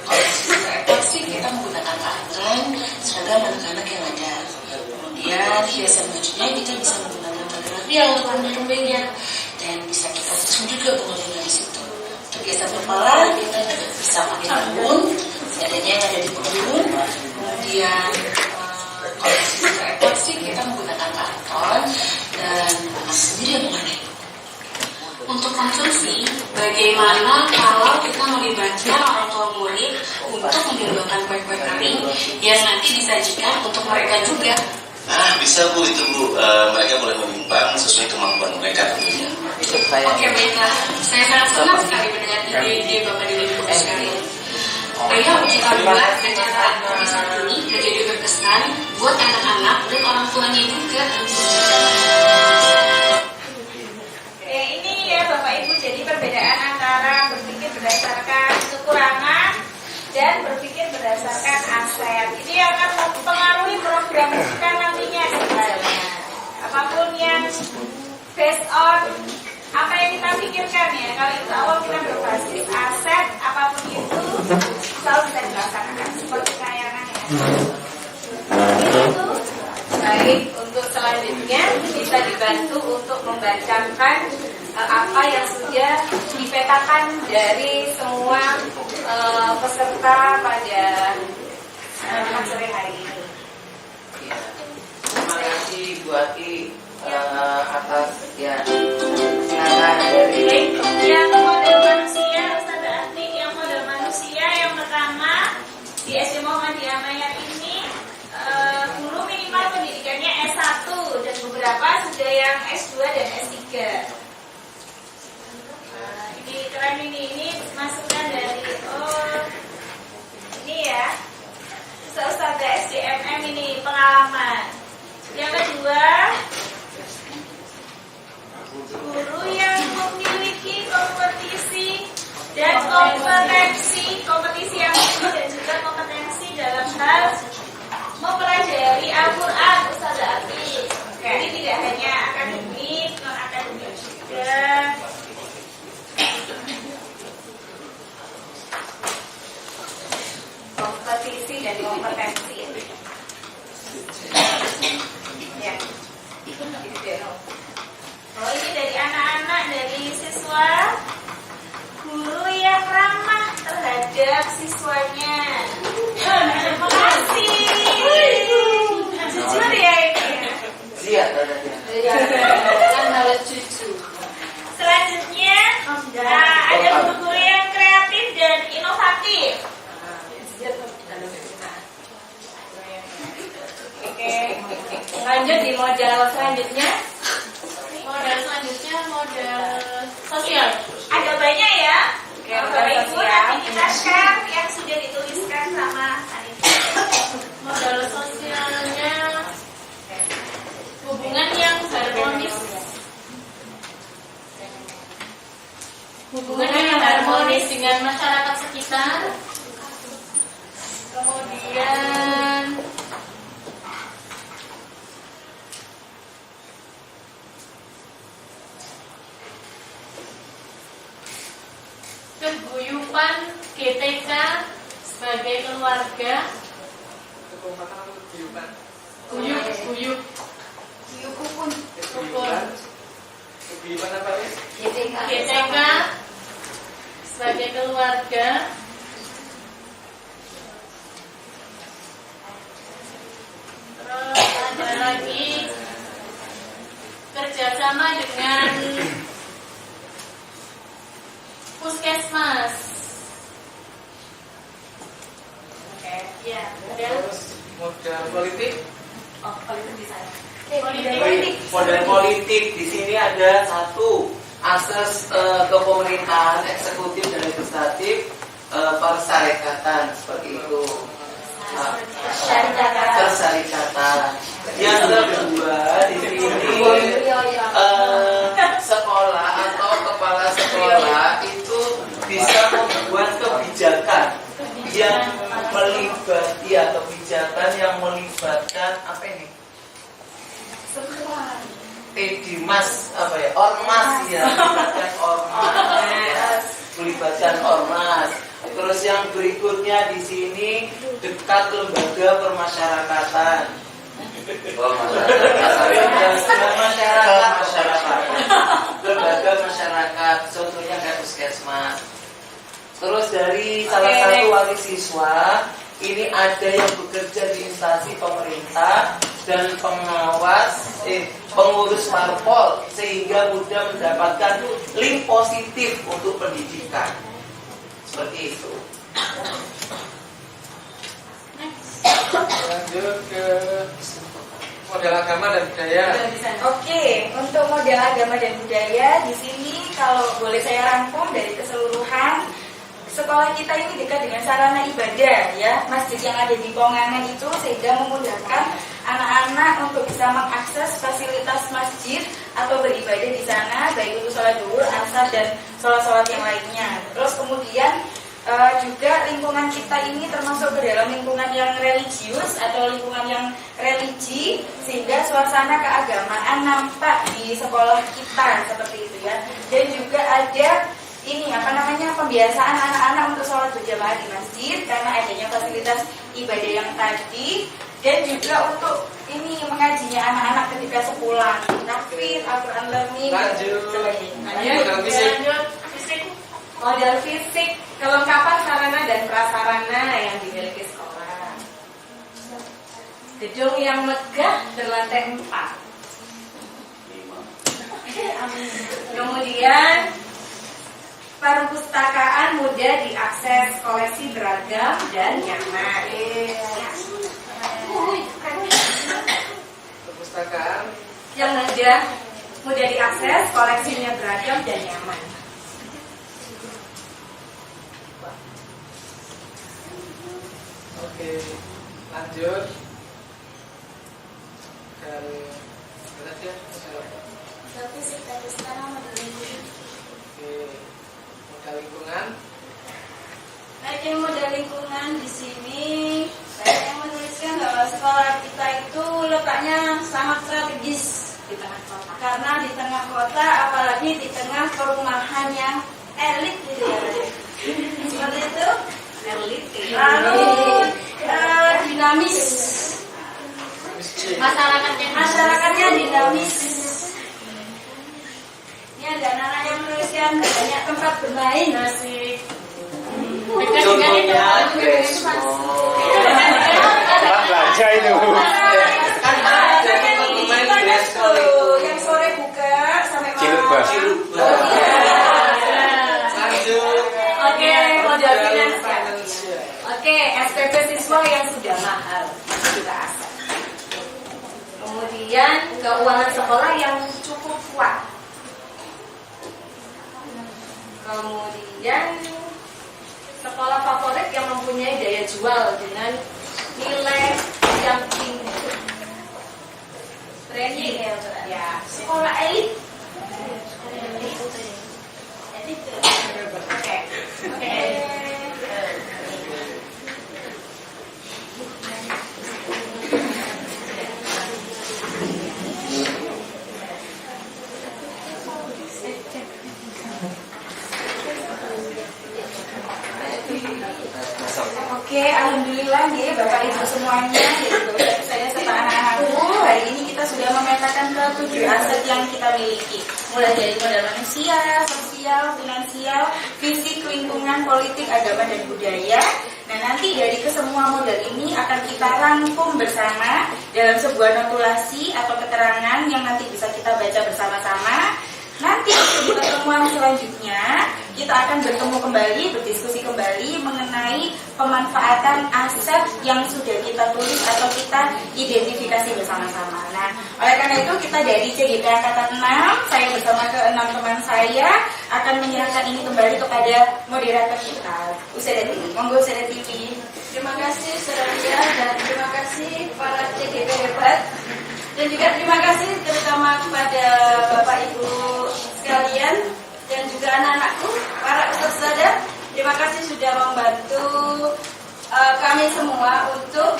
kalau sisi ekor sih kita menggunakan pakaian seragam anak-anak yang ada. Kemudian hiasan bajunya kita bisa menggunakan fotografi yang untuk remaja dan bisa kita susun juga pengunjungnya di situ. Untuk hiasan kepala kita bisa pakai daun, seadanya yang ada di pohon. Kemudian kalau sisi ekor sih kita menggunakan pakaian dan pakai sendiri yang mana. Untuk konsumsi, bagaimana kalau kita melibatkan orang tua murid untuk menyumbangkan kue-kue kering yang nanti disajikan untuk mereka juga? Nah bisa Bu, itu Bu, mereka boleh menyumbang sesuai kemampuan mereka tentunya. Oke baiklah, saya sangat senang sekali mendengar ide-ide Bapak dan Ibu sekalian. Ayo kita buat acara tulisan ini menjadi berkesan buat anak-anak dan orang tuanya juga. Ini ya Bapak Ibu, jadi perbedaan antara berpikir berdasarkan kekurangan dan berpikir berdasarkan aset. Ini akan mempengaruhi program kita nantinya sebenarnya. Apapun yang based on apa yang kita pikirkan ya. Kalau insya Allah kita berbasis aset, apapun itu selalu bisa dilaksanakan seperti tayangan ya. Itu baik. Untuk selanjutnya bisa dibantu untuk membacakan apa yang sudah dipetakan dari semua peserta pada sore hari ini. Terima kasih Bu Aki atas pengarah dari yang model manusia, Ustazah Ati, yang model manusia yang pertama di SD Muhammadiyah Mayar ini guru minimal pendidikannya S1 dan beberapa sudah yang S2 dan S3. Ini keren ini masukan dari ini ya Ustazah SDMM ini pengalaman. Yang kedua, guru yang memiliki kompetisi dan kompetisi yang tinggi dan juga kompetensi dalam hal mempelajari Al-Quran, Ustazah Ati. Jadi tidak hanya akademik, non akademik juga. Kompetisi dan kompetensi. Ya. Oh ini dari anak-anak, dari siswa, guru yang ramah terhadap siswanya. Terima kasih. Jujur ya ini. Lihat Kan harus jujur. Selanjutnya ada guru-guru yang kreatif dan inovatif. Oke, lanjut di model selanjutnya. Model selanjutnya model sosial. Ada banyak ya. Bapak Ibu sosial. nanti kita share yang sudah dituliskan sama Anissa. Model sosialnya hubungan yang harmonis. Hubungan yang harmonis dengan masyarakat sekitar. Kemudian keguyupan GTK sebagai keluarga. Guyup rukun. GTK sebagai keluarga. Terus ada lagi kerjasama dengan puskesmas. Oke, ya. model politik. Oh, politik bisa. Model politik. Di sini ada satu asas kepemerintahan eksekutif dan legislatif, persyarikatan seperti itu. Persyarikatan. Yang kedua di sini sekolah atau kepala sekolah itu bisa membuat kebijakan yang melibatkan apa ini? Dimas apa ya? Ormas ya, melibatkan ormas. Terus yang berikutnya di sini dekat lembaga permasyarakatan. Lembaga masyarakat, contohnya kayak puskesmas. Terus dari salah satu wali siswa, ini ada yang bekerja di instansi pemerintah dan pengurus parpol, sehingga mudah mendapatkan link positif untuk pendidikan. Seperti itu. Lanjut ke model agama dan budaya. Oke, untuk model agama dan budaya di sini kalau boleh saya rangkum dari keseluruhan, sekolah kita ini dekat dengan sarana ibadah ya, masjid yang ada di Pongangan itu, sehingga memudahkan anak-anak untuk bisa mengakses fasilitas masjid atau beribadah di sana, baik untuk sholat zuhur, asar dan sholat-sholat yang lainnya. Terus kemudian juga lingkungan kita ini termasuk ke dalam lingkungan yang religius atau lingkungan yang religi, sehingga suasana keagamaan nampak di sekolah kita seperti itu ya. Dan juga ada pembiasaan anak-anak untuk sholat berjamaah di masjid karena adanya fasilitas ibadah yang tadi, dan juga untuk mengajinya anak-anak ketika sepulang, tahfidz, Al-Quran learning. Model fisik, kelengkapan sarana dan prasarana yang dimiliki sekolah. Gedung yang megah berlantai 4. Kemudian perpustakaan mudah diakses, koleksi beragam dan nyaman. Perpustakaan yang mudah diakses, koleksinya beragam dan nyaman. Oke, lanjut. Fisik tadi sekarang model lingkungan. Oke, modal lingkungan. Baik, yang model lingkungan di sini saya yang menuliskan bahwa sekolah kita itu letaknya sangat strategis di tengah kota. Karena di tengah kota, apalagi di tengah perumahan yang elit gitu ya. Seperti itu. Elit. Lalu dinamis. Masyarakatnya dinamis. Ini ada anak yang menuliskan banyak tempat bermain. Asik. Contohnya baca itu. Kan ada tempat bermain yang sore buka sampai malam. Lanjut. Oke, modal finansial. Oke, SPP siswa yang sudah mahal kita asal. Kemudian keuangan sekolah yang cukup kuat. Kemudian sekolah favorit yang mempunyai daya jual dengan nilai yang tinggi. Training ya, sekolah elit. Oke. Oke, alhamdulillah ya Bapak Ibu semuanya, saya serta anak-anakku, hari ini kita sudah memetakan ke 7 aset yang kita miliki. Mulai dari modal manusia, sosial, finansial, fisik, lingkungan, politik, agama, dan budaya. Nah, nanti dari kesemua modal ini akan kita rangkum bersama dalam sebuah notulasi atau keterangan yang nanti bisa kita baca bersama-sama. Nanti di pertemuan selanjutnya kita akan bertemu kembali, berdiskusi kembali mengenai pemanfaatan aset yang sudah kita tulis atau kita identifikasi bersama-sama. Nah, oleh karena itu kita dari CGP Angkatan 6, saya bersama ke-6 teman saya akan menyerahkan ini kembali kepada moderator kita, Ustazah TV. Monggo Ustazah TV. Terima kasih Saudara dan terima kasih para CGP hebat. Dan juga terima kasih terutama kepada Bapak Ibu sekalian dan juga anak-anakku, para ustazah. Terima kasih sudah membantu kami semua untuk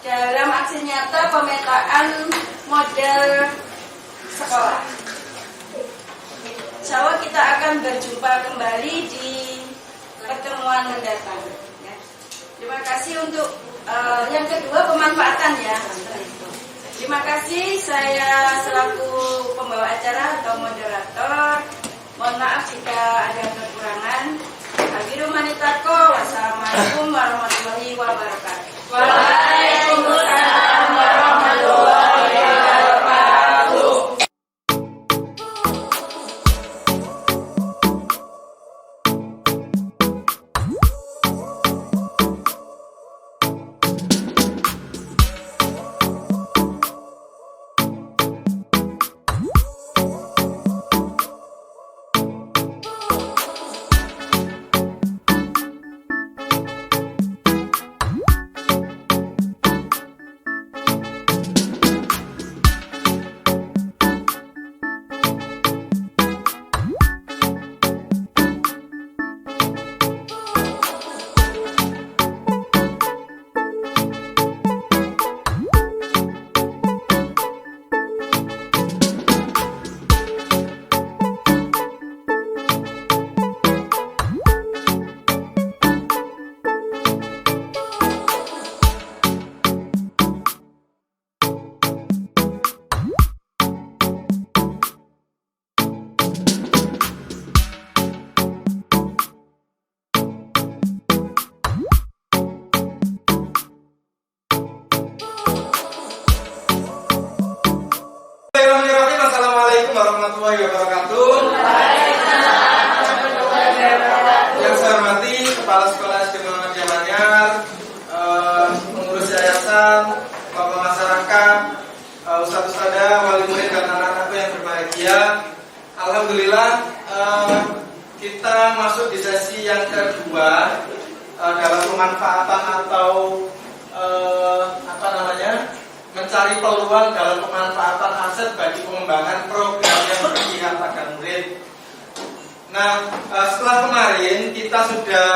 dalam aksi nyata pemetaan model sekolah. Insya Allah kita akan berjumpa kembali di pertemuan mendatang. Terima kasih untuk yang kedua pemanfaatan ya. Terima kasih, saya selaku pembawa acara atau moderator. Mohon maaf jika ada kekurangan. Wassalamualaikum warahmatullahi wabarakatuh. Waalaikumsalam warahmatullahi wabarakatuh. Assalamualaikum warahmatullahi wabarakatuh. Yang saya hormati Kepala Sekolah SD Muhammadiyah Manyar, pengurus yayasan, tokoh masyarakat, ustadz-ustadzah, wali murid dan anak-anakku yang berbahagia. Alhamdulillah kita masuk di sesi yang kedua dalam pemanfaatan atau mencari peluang dalam pemanfaatan aset bagi pengembangan program yang berpihak pada murid. Nah, setelah kemarin kita sudah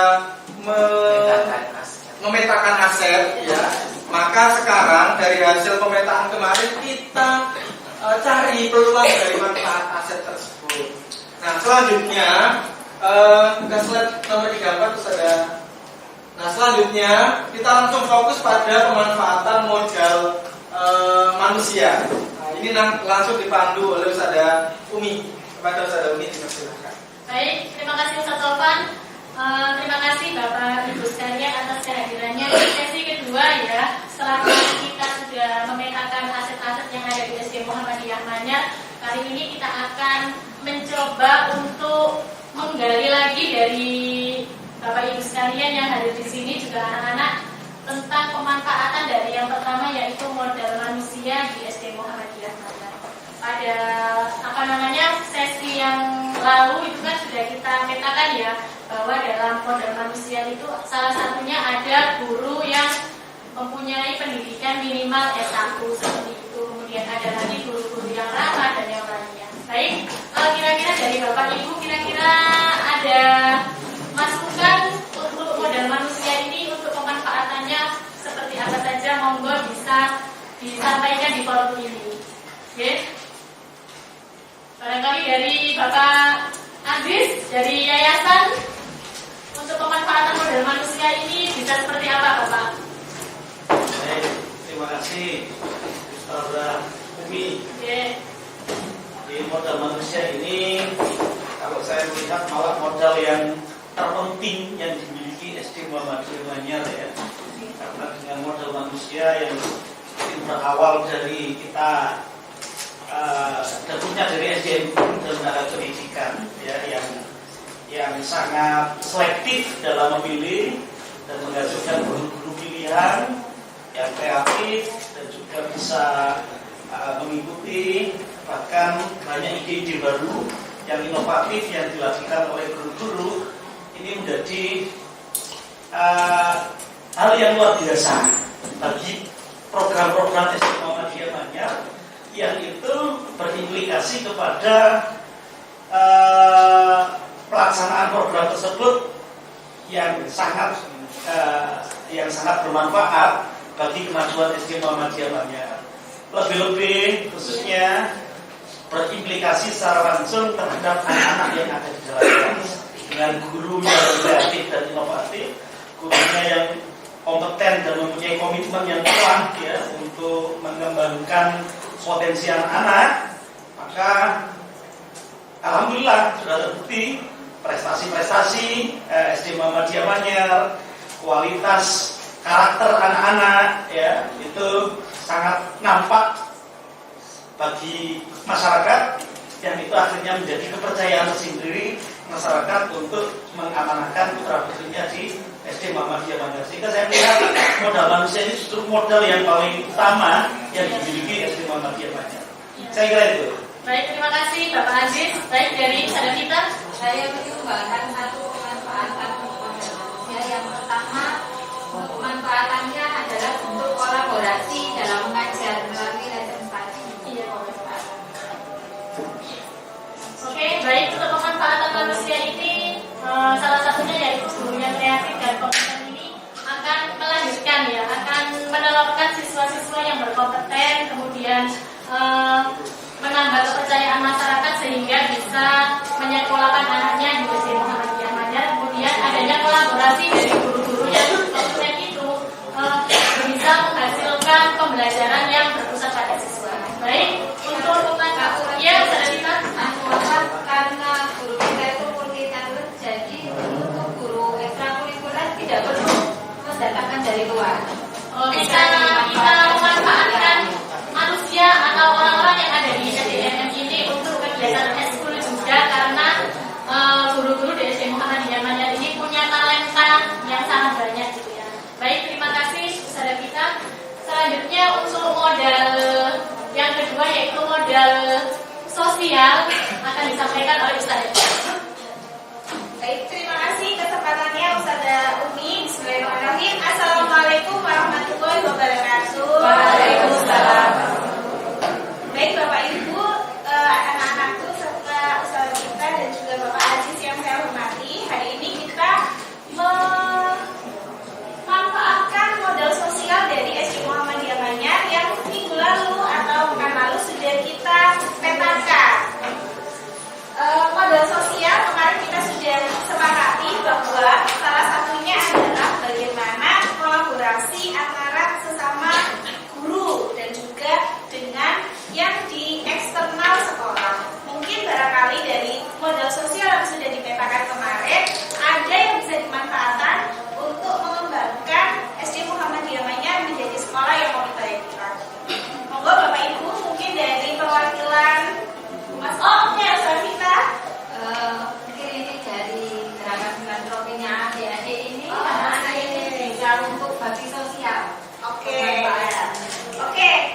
memetakan aset, ya, maka sekarang dari hasil pemetaan kemarin kita cari peluang dari manfaat aset tersebut. Nah, selanjutnya ke slide nomor 34 sudah. Nah, selanjutnya kita langsung fokus pada pemanfaatan modal manusia. Nah, ini langsung dipandu oleh Ustazah Umi. Kepada Ustazah Umi dipersilakan. Baik, terima kasih Ustaz Taufan. Terima kasih Bapak Ibu sekalian atas kehadirannya di sesi kedua ya. Setelah kita sudah memetakan aset-aset yang ada di SD Muhammadiyah Manyar, kali ini kita akan mencoba untuk menggali lagi dari Bapak Ibu sekalian yang hadir di sini juga anak-anak tentang pemanfaatan dari yang pertama yaitu modal manusia di SD Muhammadiyah Manyar. Pada sesi yang lalu itu kan sudah kita petakan ya bahwa dalam modal manusia itu salah satunya ada guru yang mempunyai pendidikan minimal S1 seperti itu. Kemudian ada lagi guru-guru yang ramah dan yang lainnya. Baik, kira-kira dari Bapak Ibu kira-kira ada masukan untuk modal manusia ini untuk pemanfaatannya seperti apa saja, monggo bisa disampaikan di forum ini. Oke. Barangkali dari Bapak Aziz dari yayasan untuk pemanfaatan modal manusia ini bisa seperti apa Bapak? Baik, terima kasih Ustazah Umi. Oke. Di modal manusia ini kalau saya melihat malah modal yang terpenting yang dimiliki SD Muhammadiyah Manyar ya. Karena dengan modal manusia yang berawal dari kita tentunya dari SDM Guru dan Tenaga Pendidikan ya, yang sangat selektif dalam memilih dan menghasilkan guru-guru pilihan yang kreatif dan juga bisa mengikuti bahkan banyak ide-ide baru yang inovatif yang dilakukan oleh guru-guru. Ini menjadi hal yang luar biasa bagi program-program SD Muhammadiyah Manyar yang itu berimplikasi kepada pelaksanaan program tersebut yang sangat bermanfaat bagi kemajuan SD Muhammadiyah Manyar. Lebih-lebih khususnya berimplikasi secara langsung terhadap anak-anak yang ada di dalamnya dengan gurunya yang kreatif dan inovatif, gurunya yang kompeten dan mempunyai komitmen yang kuat ya untuk mengembangkan potensi anak-anak. Maka alhamdulillah sudah terbukti prestasi-prestasi SD Muhammadiyah Manyar, kualitas karakter anak-anak ya itu sangat nampak bagi masyarakat, yang itu akhirnya menjadi kepercayaan tersendiri masyarakat untuk mengamanahkan putra putrinya di SD Muhammadiyah Manyar. Sehingga saya melihat modal manusia ini justru modal yang paling utama yang dimiliki SD Muhammadiyah Manyar. Saya kira itu. Baik, terima kasih Bapak Aziz. Baik, dari kita Saya menyumbangkan satu pemanfaatan modal manusia. Yang pertama, pemanfaatannya adalah bentuk kolaborasi dalam mengajar melalui lesson study. Iya, oke, baik, untuk pemanfaatan manusia ini salah satunya yaitu guru yang kreatif dan kompeten ini akan melanjutkan ya, akan menelurkan siswa-siswa yang berkompeten, kemudian menambah kepercayaan masyarakat sehingga bisa menyekolahkan anaknya di SD Muhammadiyah Manyar. Kemudian adanya kolaborasi dari guru-guru yang kompeten itu bisa menghasilkan pembelajaran yang berpusat pada siswa. Baik, untuk ya sudah kita karena guru kita itu multi talent, jadi untuk guru ekstrakurikuler tidak perlu mendatangkan dari luar. Bisa kita memanfaatkan manusia atau orang-orang yang ada di SDM ini untuk kegiatan ekskul juga, karena guru-guru di SD Muhammadiyah Manyar ini punya talenta yang sangat banyak gitu ya. Baik, terima kasih saudara kita. Selanjutnya untuk modal yang kedua yaitu modal sosial akan disampaikan oleh Ustazah. Baik, terima kasih kesempatannya Ustazah Umi. Bismillahirrahmanirrahim. Assalamualaikum warahmatullahi wabarakatuh. Waalaikumsalam. Baik Bapak Ibu, anak-anakku serta Ustazah kita dan juga Bapak Aziz yang saya hormati, hari ini kita memanfaatkan modal sosial dari SD Muhammadiyah Manyar yang minggu lalu atau pekan lalu sudah kita petakan. Modal sosial kemarin kita sudah sepakati bahwa salah satunya adalah bagaimana kolaborasi antara sesama guru dan juga dengan yang di eksternal sekolah. Mungkin barangkali dari modal sosial yang sudah dipetakan kemarin ada yang bisa dimanfaatkan untuk mengembangkan SD Muhammadiyah Manyar menjadi sekolah yang lebih baik. Monggo Bapak Ibu, mungkin dari perwakilan Mas oke Ustaz Vita. Mungkin ini dari gerakan filantropinya adik-adik ini, anak-anak ini bisa untuk bakti sosial. Oke,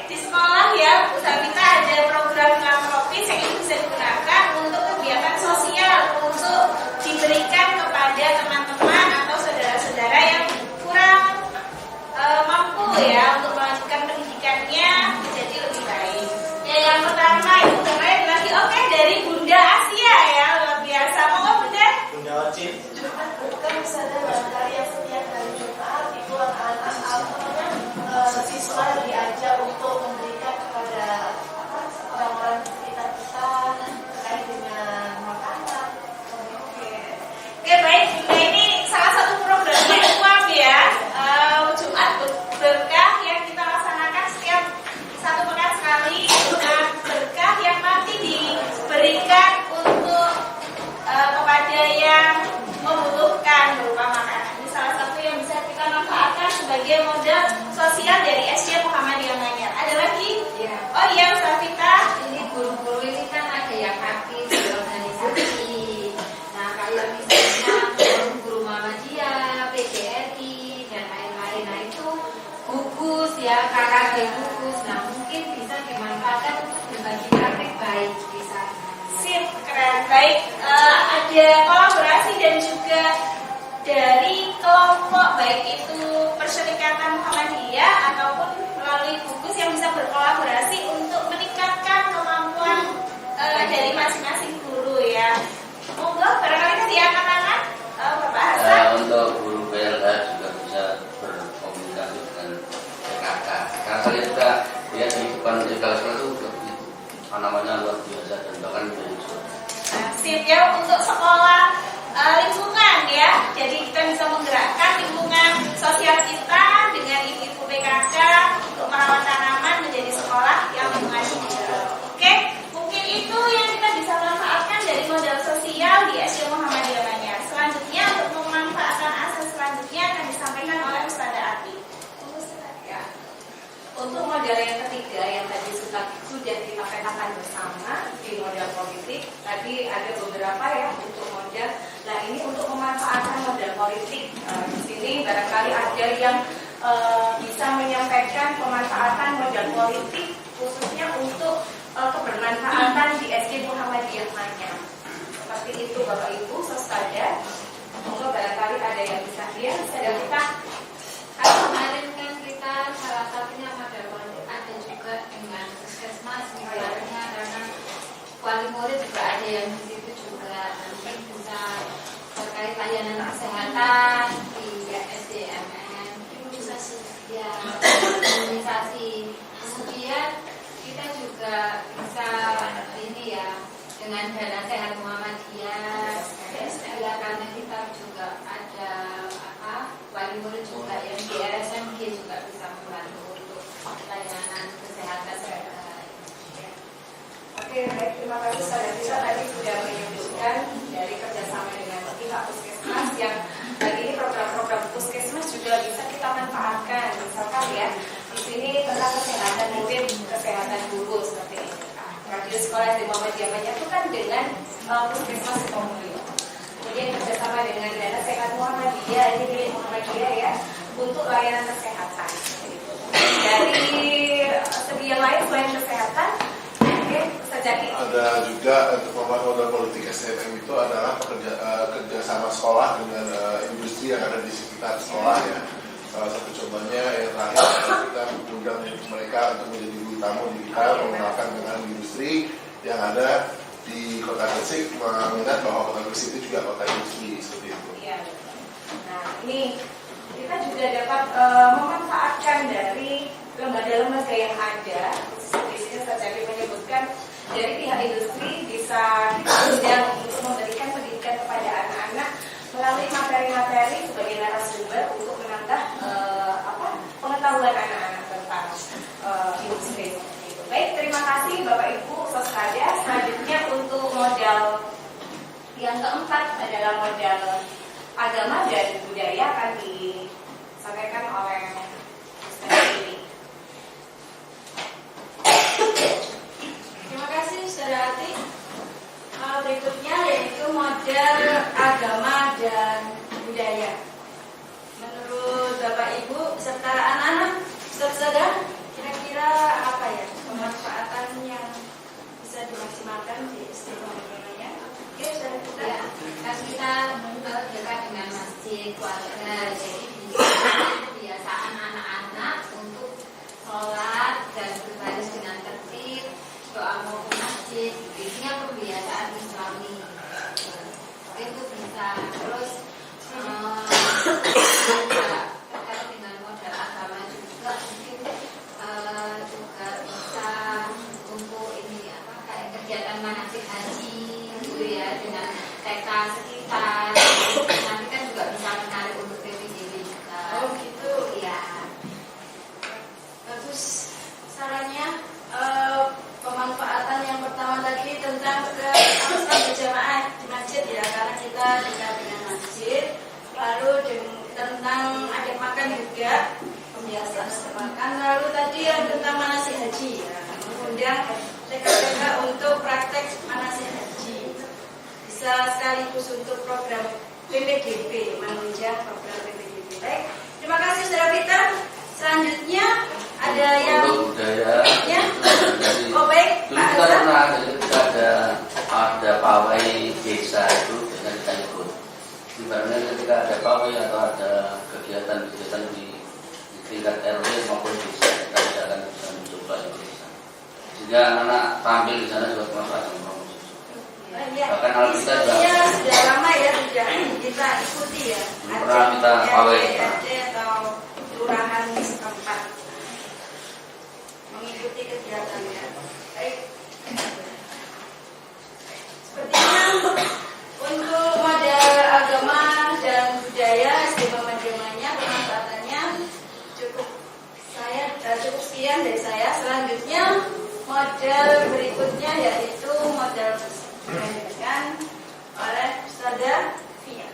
di sekolah ya Ustaz Vita ada program filantropis yang ini bisa digunakan untuk kegiatan sosial untuk diberikan kepada teman-teman atau saudara-saudara yang kurang mampu ya untuk melanjutkan pendidikannya menjadi lebih baik. Ya, yang pertama itu keren lagi dari Bunda Asia ya, luar biasa. Monggo Bunda. Bunda wajib. Bukan Ustazah, barangkali yang setiap hari Jumat itu anak-anak siswa diajak untuk memberikan kepada orang-orang di sekitar kita terkait dengan makanan. Oke, baik. Bunda ini salah satu programnya UAM ya, Jumat berkah yang kita laksanakan setiap satu pekan sekali. Berkah yang nanti diberikan untuk kepada yang membutuhkan berupa makanan. Ini salah satu yang bisa kita manfaatkan sebagai modal sosial dari SD Muhammadiyah Manyar. Ada lagi? Ya. Oh iya Ustaz Vita. Ini ya kakak bungkus. Nah mungkin bisa dimanfaatkan untuk berbagi praktik baik di sana. Sip, keren. Baik, ada kolaborasi dan juga dari kelompok baik itu Perserikatan Muhammadiyah ataupun melalui bungkus yang bisa berkolaborasi untuk meningkatkan kemampuan dari masing-masing guru ya. Monggo, barangkali sediakan tangan Bapak Hasan. Untuk guru PLH juga bisa berkomunikasi dengan PKK. Karena saya juga lihat di depan di kelas-kelas itu begitu, namanya luar biasa dan bahkan menjadi Sip ya, untuk sekolah lingkungan ya. Jadi kita bisa menggerakkan lingkungan sosial kita dengan ibu-ibu PKK untuk merawat tanaman menjadi sekolah yang lingkungan hijau. Oke, mungkin itu yang kita bisa manfaatkan dari modal sosial di SD Muhammadiyah Manyar. Selanjutnya untuk memanfaatkan aset selanjutnya akan disampaikan oleh Ustazah Ati. Ya. Untuk modal yang ketiga yang tadi sudah kita petakan bersama di modal politik, tadi ada beberapa ya untuk modal. Nah ini untuk memanfaatkan modal politik. Di sini barangkali ada yang bisa menyampaikan pemanfaatan modal politik khususnya untuk kebermanfaatan di SD Muhammadiyah Manyar. Seperti itu Bapak Ibu, Sostada. Monggo barangkali ada yang bisa kita. Kemarin kan kita salah satunya modal politik ada juga dengan puskesmas misalnya, karena wali murid juga ada yang di situ juga, nanti bisa terkait layanan kesehatan di SDMN, imunisasi ya, imunisasi. Kemudian kita juga bisa ini ya dengan dana sehat Muhammadiyah ya, karena kita juga ada wali murid juga yang di RSMG juga bisa membantu untuk layanan kesehatan ya. Oke, baik, terima kasih Saudara Tisa tadi sudah menyebutkan dari kerjasama dengan pihak puskesmas yang hari ini program-program puskesmas juga bisa kita manfaatkan. Misalkan ya di sini tentang kesehatan murid, kesehatan guru seperti ini. Radio sekolah di Muhammadiyah Manyar itu kan dengan puskesmas Sukomulyo. Kemudian kerjasama dengan dana sehat Muhammadiyah, ini milik Muhammadiyah ya, untuk layanan kesehatan. Dari segi yang lain selain kesehatan, ada juga untuk modal politik SDM itu adalah kerjasama sekolah dengan industri yang ada di sekitar sekolah ya. Salah satu contohnya yang terakhir kita mengundang mereka untuk menjadi guru tamu di kita, mengenalkan dengan industri yang ada di Kota Gresik, mengingat bahwa Kota Gresik itu juga kota industri seperti itu. Iya. Nah ini kita juga dapat memanfaatkan dari lembaga-lembaga yang ada. Di sini saya tadi menyebutkan dari pihak industri bisa undang untuk memberikan pendidikan kepada anak-anak melalui materi-materi sebagai narasumber untuk menambah pengetahuan anak-anak tentang industri. Baik, terima kasih Bapak Ibu Sostada. Selanjutnya untuk modal yang keempat adalah modal agama dan budaya akan disampaikan oleh Ustaz ini. Terima kasih Saudara Ati. Berikutnya yaitu modal agama dan budaya. Menurut Bapak Ibu serta anak-anak, Ustazah, kira-kira apa ya pemanfaatan yang bisa dimaksimalkan di istiqomahnya? Oke, Saudara kita. Ya, kan kita dekat dengan masjid, keluarga, jadi kebiasaan anak-anak untuk sholat dan berbaris dengan tertib, doa mau ke masjid, biasanya kebiasaan Islami. Itu bisa terus terkait dengan modal agama juga mungkin juga bisa untuk ini kayak kegiatan manasik haji gitu ya, dengan TK sekitar. Nanti kan juga bisa menarik untuk PPDB juga. Oh gitu ya. Bagus sarannya. Pemanfaatan yang pertama tadi tentang keamanan berjamaah di masjid ya, karena kita dekat dengan masjid. Lalu tentang adab makan juga, pembiasaan adab makan. Lalu tadi yang tentang manasik haji ya, mengundang TK untuk praktek manasik haji. Bisa sekaligus untuk program PPDB, menunjang program PPDB. Baik, terima kasih Saudara Peter. Selanjutnya pawai desa itu biasanya kita ikut. Ibaratnya ketika ada pawai atau ada kegiatan di tingkat RW maupun desa, kita akan bisa mencoba ikut di sana. Sehingga anak-anak tampil di sana juga bermanfaat untuk promosi. Bahkan kalau kita sudah lama ya tidak kita ikuti ya. Pernah kita pawai atau kelurahan setempat mengikuti kegiatannya. Baik. Sepertinya untuk model agama dan budaya SD Muhammadiyahnya pemanfaatannya cukup sekian dari saya. Selanjutnya model berikutnya yaitu model dilanjutkan oleh Ustazah Fia.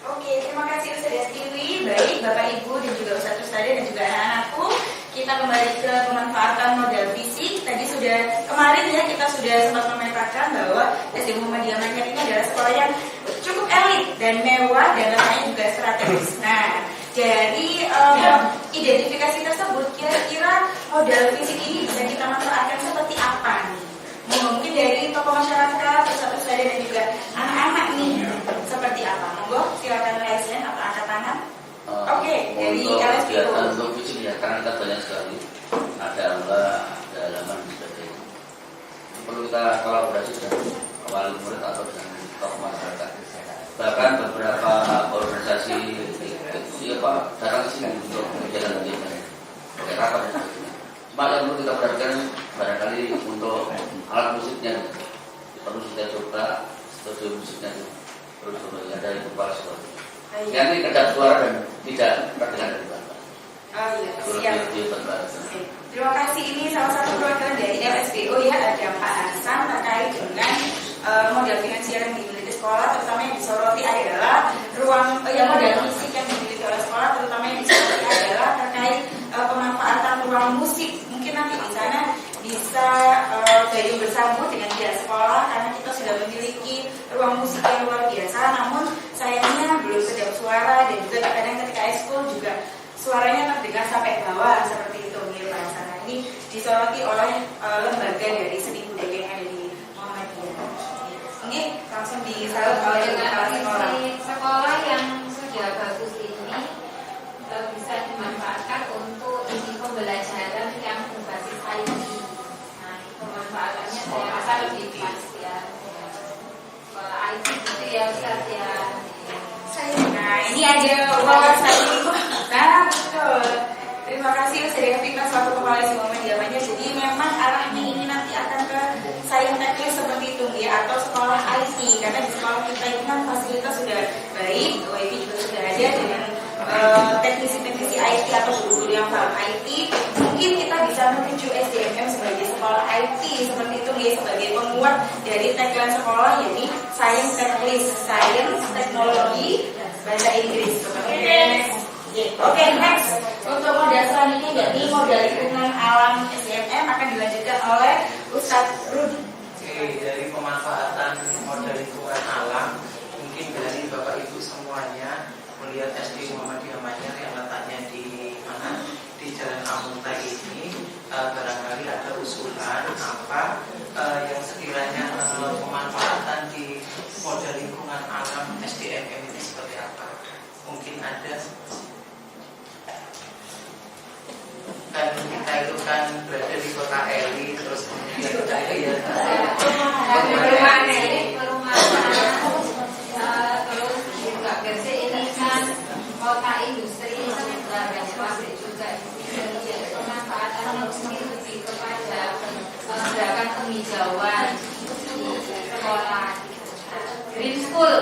Oke, terima kasih Ustazah Tiwi. Baik Bapak Ibu dan juga Ustazah dan juga anak-anakku, kita kembali ke pemanfaatan model fisik. Tadi kemarin ya kita sudah sempat memetakan bahwa SD Muhammadiyah Manyar ini adalah sekolah yang cukup elit dan mewah dan namanya juga strategis. Nah, dari identifikasi tersebut kira-kira model fisik ini bisa kita manfaatkan seperti apa nih? Mungkin dari tokoh masyarakat, Ustaz dan juga anak-anak nih seperti apa? Monggo silakan raise atau angkat tangan. Oke, dari LSPO. Untuk fisik ya, karena kita banyak sekali ada enggak, ada halaman dan sebagainya. Perlu kita kolaborasi dengan wali murid atau dengan tokoh masyarakat. Bahkan beberapa organisasi datang ke sini untuk kegiatan-kegiatan pakai rapat dan sebagainya. Cuma yang perlu kita perhatikan barangkali untuk alat musiknya perlu kita coba studio musiknya perlu coba ada di kepala sekolah. Nanti kedap suara dan tidak perdengaran dari bapak. Oh iya, siap. Terima kasih. Ini salah satu program dari LSPO ya, ada Pak Hasan terkait dengan model finansial yang dimiliki sekolah, terutama yang disoroti adalah model musik yang dimiliki oleh sekolah, terutama yang disoroti adalah terkait pemanfaatan ruang musik. Mungkin nanti di sana bisa gayung bersambut dengan pihak sekolah karena kita sudah memiliki ruang musik yang luar biasa. Namun sayangnya belum kedap suara dan juga kadang ketika ekskul juga suaranya terdengar sampai bawah seperti itu bahasanya. Ini disoroti oleh lembaga dari seni budaya yang ada di Muhammadiyah. Mungkin langsung disalut oleh kepala sekolah yang sudah bagus ini bisa dimanfaatkan untuk isi pembelajaran yang berbasis IT. Nah, pemanfaatannya saya rasa lebih pas ya. Kalau IT itu ya Ustaz ya. Nah, ini ada wawasan. Nah, betul. Terima kasih Ustazah Fika selaku kepala SD Muhammadiyah Manyar. Jadi memang arahnya ini nanti akan ke sains teknis seperti itu ya, atau sekolah IT. Karena di sekolah kita ini kan fasilitas sudah baik, WiFi juga sudah ada dengan teknisi-teknisi IT atau guru-guru yang paham IT. Mungkin kita bisa menuju SDMM sebagai sekolah IT seperti itu ya, sebagai penguat dari tagline sekolah, yakni sains teknis, sains teknologi bahasa Inggris. Oke, next untuk model selanjutnya yakni model lingkungan alam SDMM akan dilanjutkan oleh Ustadz Rudi. Oke, dari pemanfaatan model lingkungan alam, mungkin dari Bapak Ibu semuanya melihat SD Muhammadiyah Manyar yang letaknya di mana, di Jalan Amunta ini, barangkali ada usulan apa yang sekiranya pemanfaatan di model lingkungan alam SDMM ini seperti apa? Mungkin ada. Kan kita itu kan berada di kota Eli, terus kemudian terus juga Gresik ini kan kota industri, banyak pabrik juga di sini. Jadi pemanfaatannya mungkin lebih kepada gerakan penghijauan di sekolah, green school.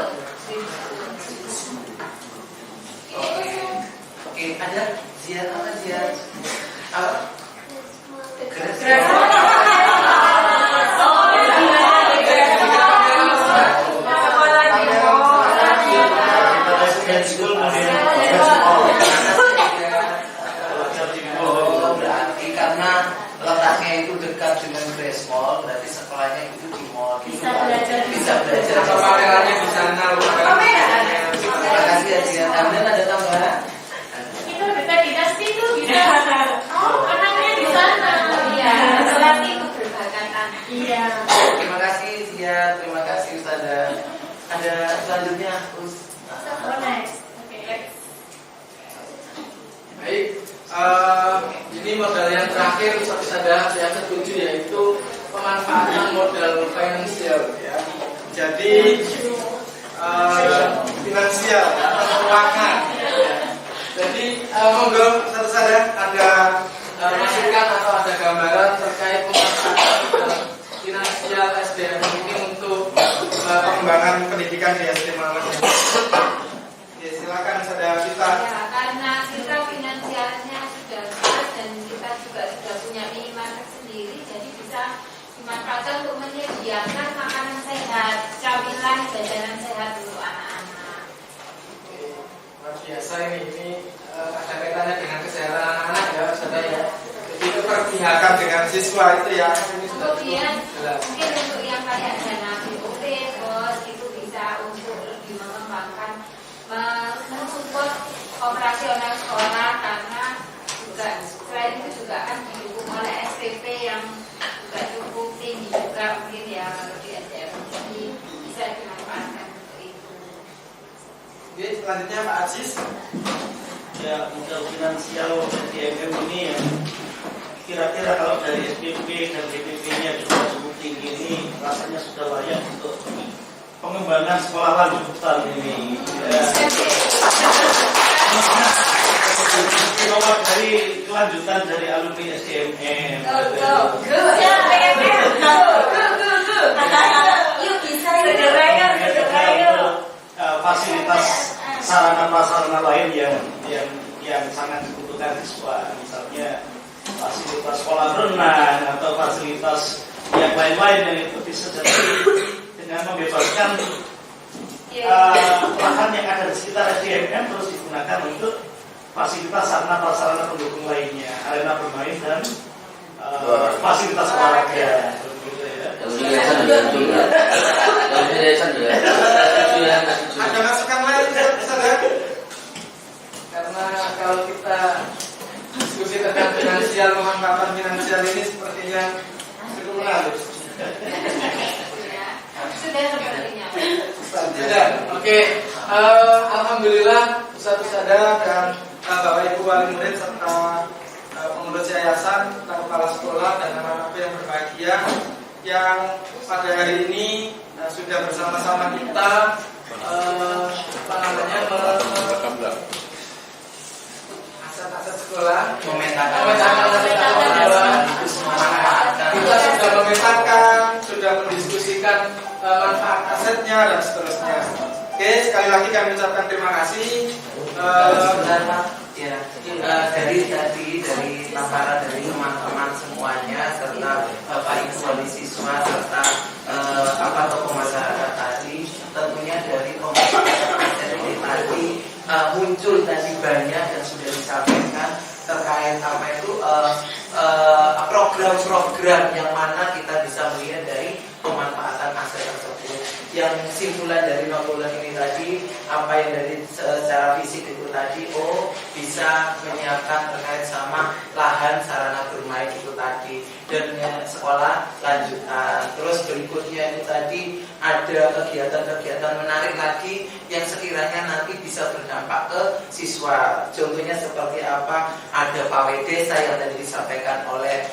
Oke, ada ziar apa ziar? Berarti karena letaknya itu dekat dengan Grace Mall, berarti sekolahnya itu di mall. Bisa belajar. Pamerannya di sana. Terima kasih ya ziar. Kemudian ada tambahan? Kita bisa dinasti itu bisa. Oh, anaknya di sana. Iya, seperti itu berbakat anak. Iya. Terima kasih Zia, terima kasih Ustazah. Ini modal yang terakhir ada yang ketujuh, yaitu pemanfaatan modal finansial ya. Jadi finansial atau keuangan ya. Jadi monggo satu saja ada masukan atau ada gambaran terkait pemanfaatan finansial SDM ini untuk pengembangan pendidikan di SD Muhammad. Ya, silakan saudara kita. Ya, karena kita finansialnya sudah jelas dan kita juga sudah punya minimarket sendiri, jadi bisa dimanfaatkan untuk menyediakan makanan sehat, camilan, jajanan sehat untuk anak-anak. Luar biasa ini ada kaitannya dengan kesehatan anak-anak ya, saudara ya. Jadi keberpihakan dengan siswa itu ya. Ini sudah Kemudian mungkin untuk yang kayak dana BOP, bos itu bisa untuk lebih mengembangkan, mensupport operasional sekolah, karena juga selain itu juga kan didukung oleh SPP yang juga cukup tinggi juga, mungkin ya kalau di SDM ini bisa dimanfaatkan untuk itu. Oke, selanjutnya Pak Aziz. Ya, modal finansial SDM ini ya, kira-kira kalau dari SPP dan DPP-nya juga cukup tinggi ini, rasanya sudah layak untuk pengembangan sekolah lanjutan ini. Ya. Nomor dari kelanjutan dari alumni SDMM. Yuk bisa segera. Fasilitas sarana prasarana lain yang sangat dibutuhkan siswa, misalnya fasilitas kolam renang atau fasilitas yang lain-lain yang itu bisa jadi dengan membebaskan lahan yang ada di sekitar SDMM terus digunakan untuk fasilitas sarana prasarana pendukung lainnya, arena bermain dan fasilitas olahraga. Ada masukan lain, saudara? Karena kalau kita diskusi tentang finansial, pemanfaatan finansial ini sepertinya cukup menarik. Sudah sepertinya. Sudah, oke. Alhamdulillah Ustadz-Ustadzah dan Bapak Ibu wali murid serta pengurus yayasan, kepala sekolah dan anak-anak yang berbahagia yang pada hari ini sudah bersama-sama kita aset-aset sekolah memetakan kita sudah memetakan, sudah mendiskusikan manfaat asetnya dan seterusnya. Oke, sekali lagi kami ucapkan terima kasih. Ya, dari paparan dari teman-teman semuanya serta Bapak Ibu wali siswa serta tokoh masyarakat tadi, tentunya dari pembahasan ini tadi muncul tadi banyak yang sudah disampaikan terkait apa itu program-program yang mana kita bisa melihat dari pemanfaatan aset tersebut. Yang simpulan dari notulen ini tadi, apa yang dari secara fisik itu tadi, bisa menyiapkan terkait sama lahan sarana bermain itu tadi, dan sekolah lanjutan. Terus berikutnya itu tadi ada kegiatan-kegiatan menarik lagi yang sekiranya nanti bisa berdampak ke siswa. Contohnya seperti apa? Ada pawai desa yang tadi disampaikan oleh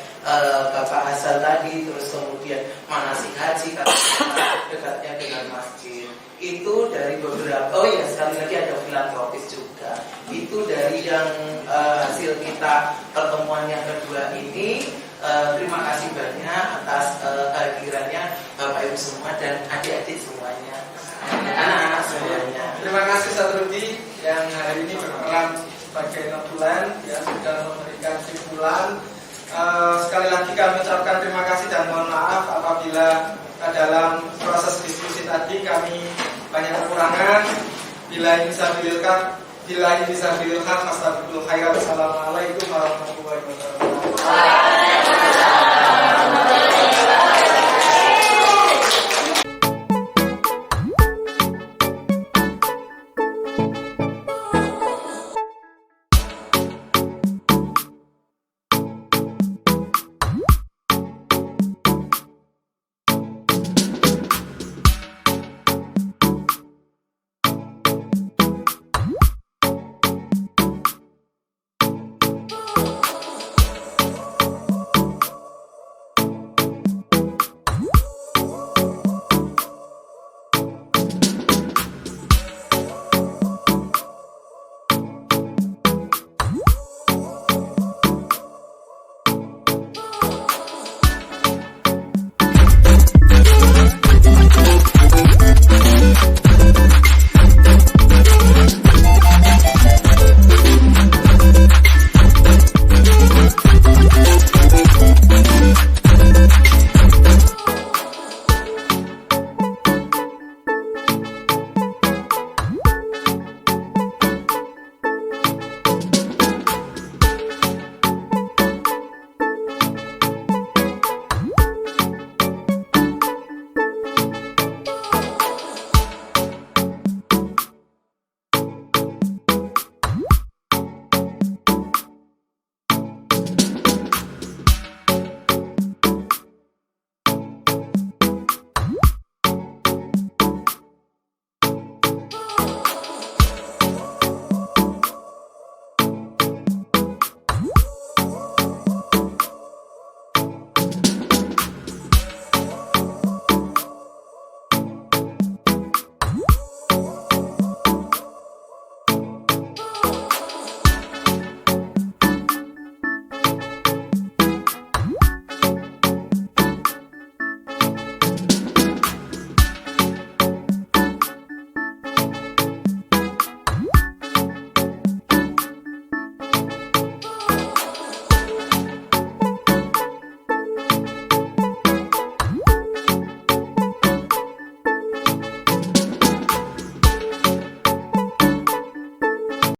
Bapak Hasan tadi, terus kemudian manasik haji karena dekatnya dengan masjid. Itu dari beberapa, sekali lagi ada filantropis juga. Itu dari yang hasil kita pertemuan yang kedua ini. Terima kasih banyak atas kehadirannya Bapak Ibu semua dan adik-adik semuanya, anak-anak semuanya. Terima kasih Ustaz Rudi yang hari ini berperan sebagai notulen ya, sudah memberikan simpulan. Sekali lagi kami ucapkan terima kasih dan mohon maaf apabila dalam proses diskusi tadi kami banyak kekurangan. Bila ini bisa bililkan, astagfirullah, khairat. Assalamualaikum warahmatullahi wabarakatuh.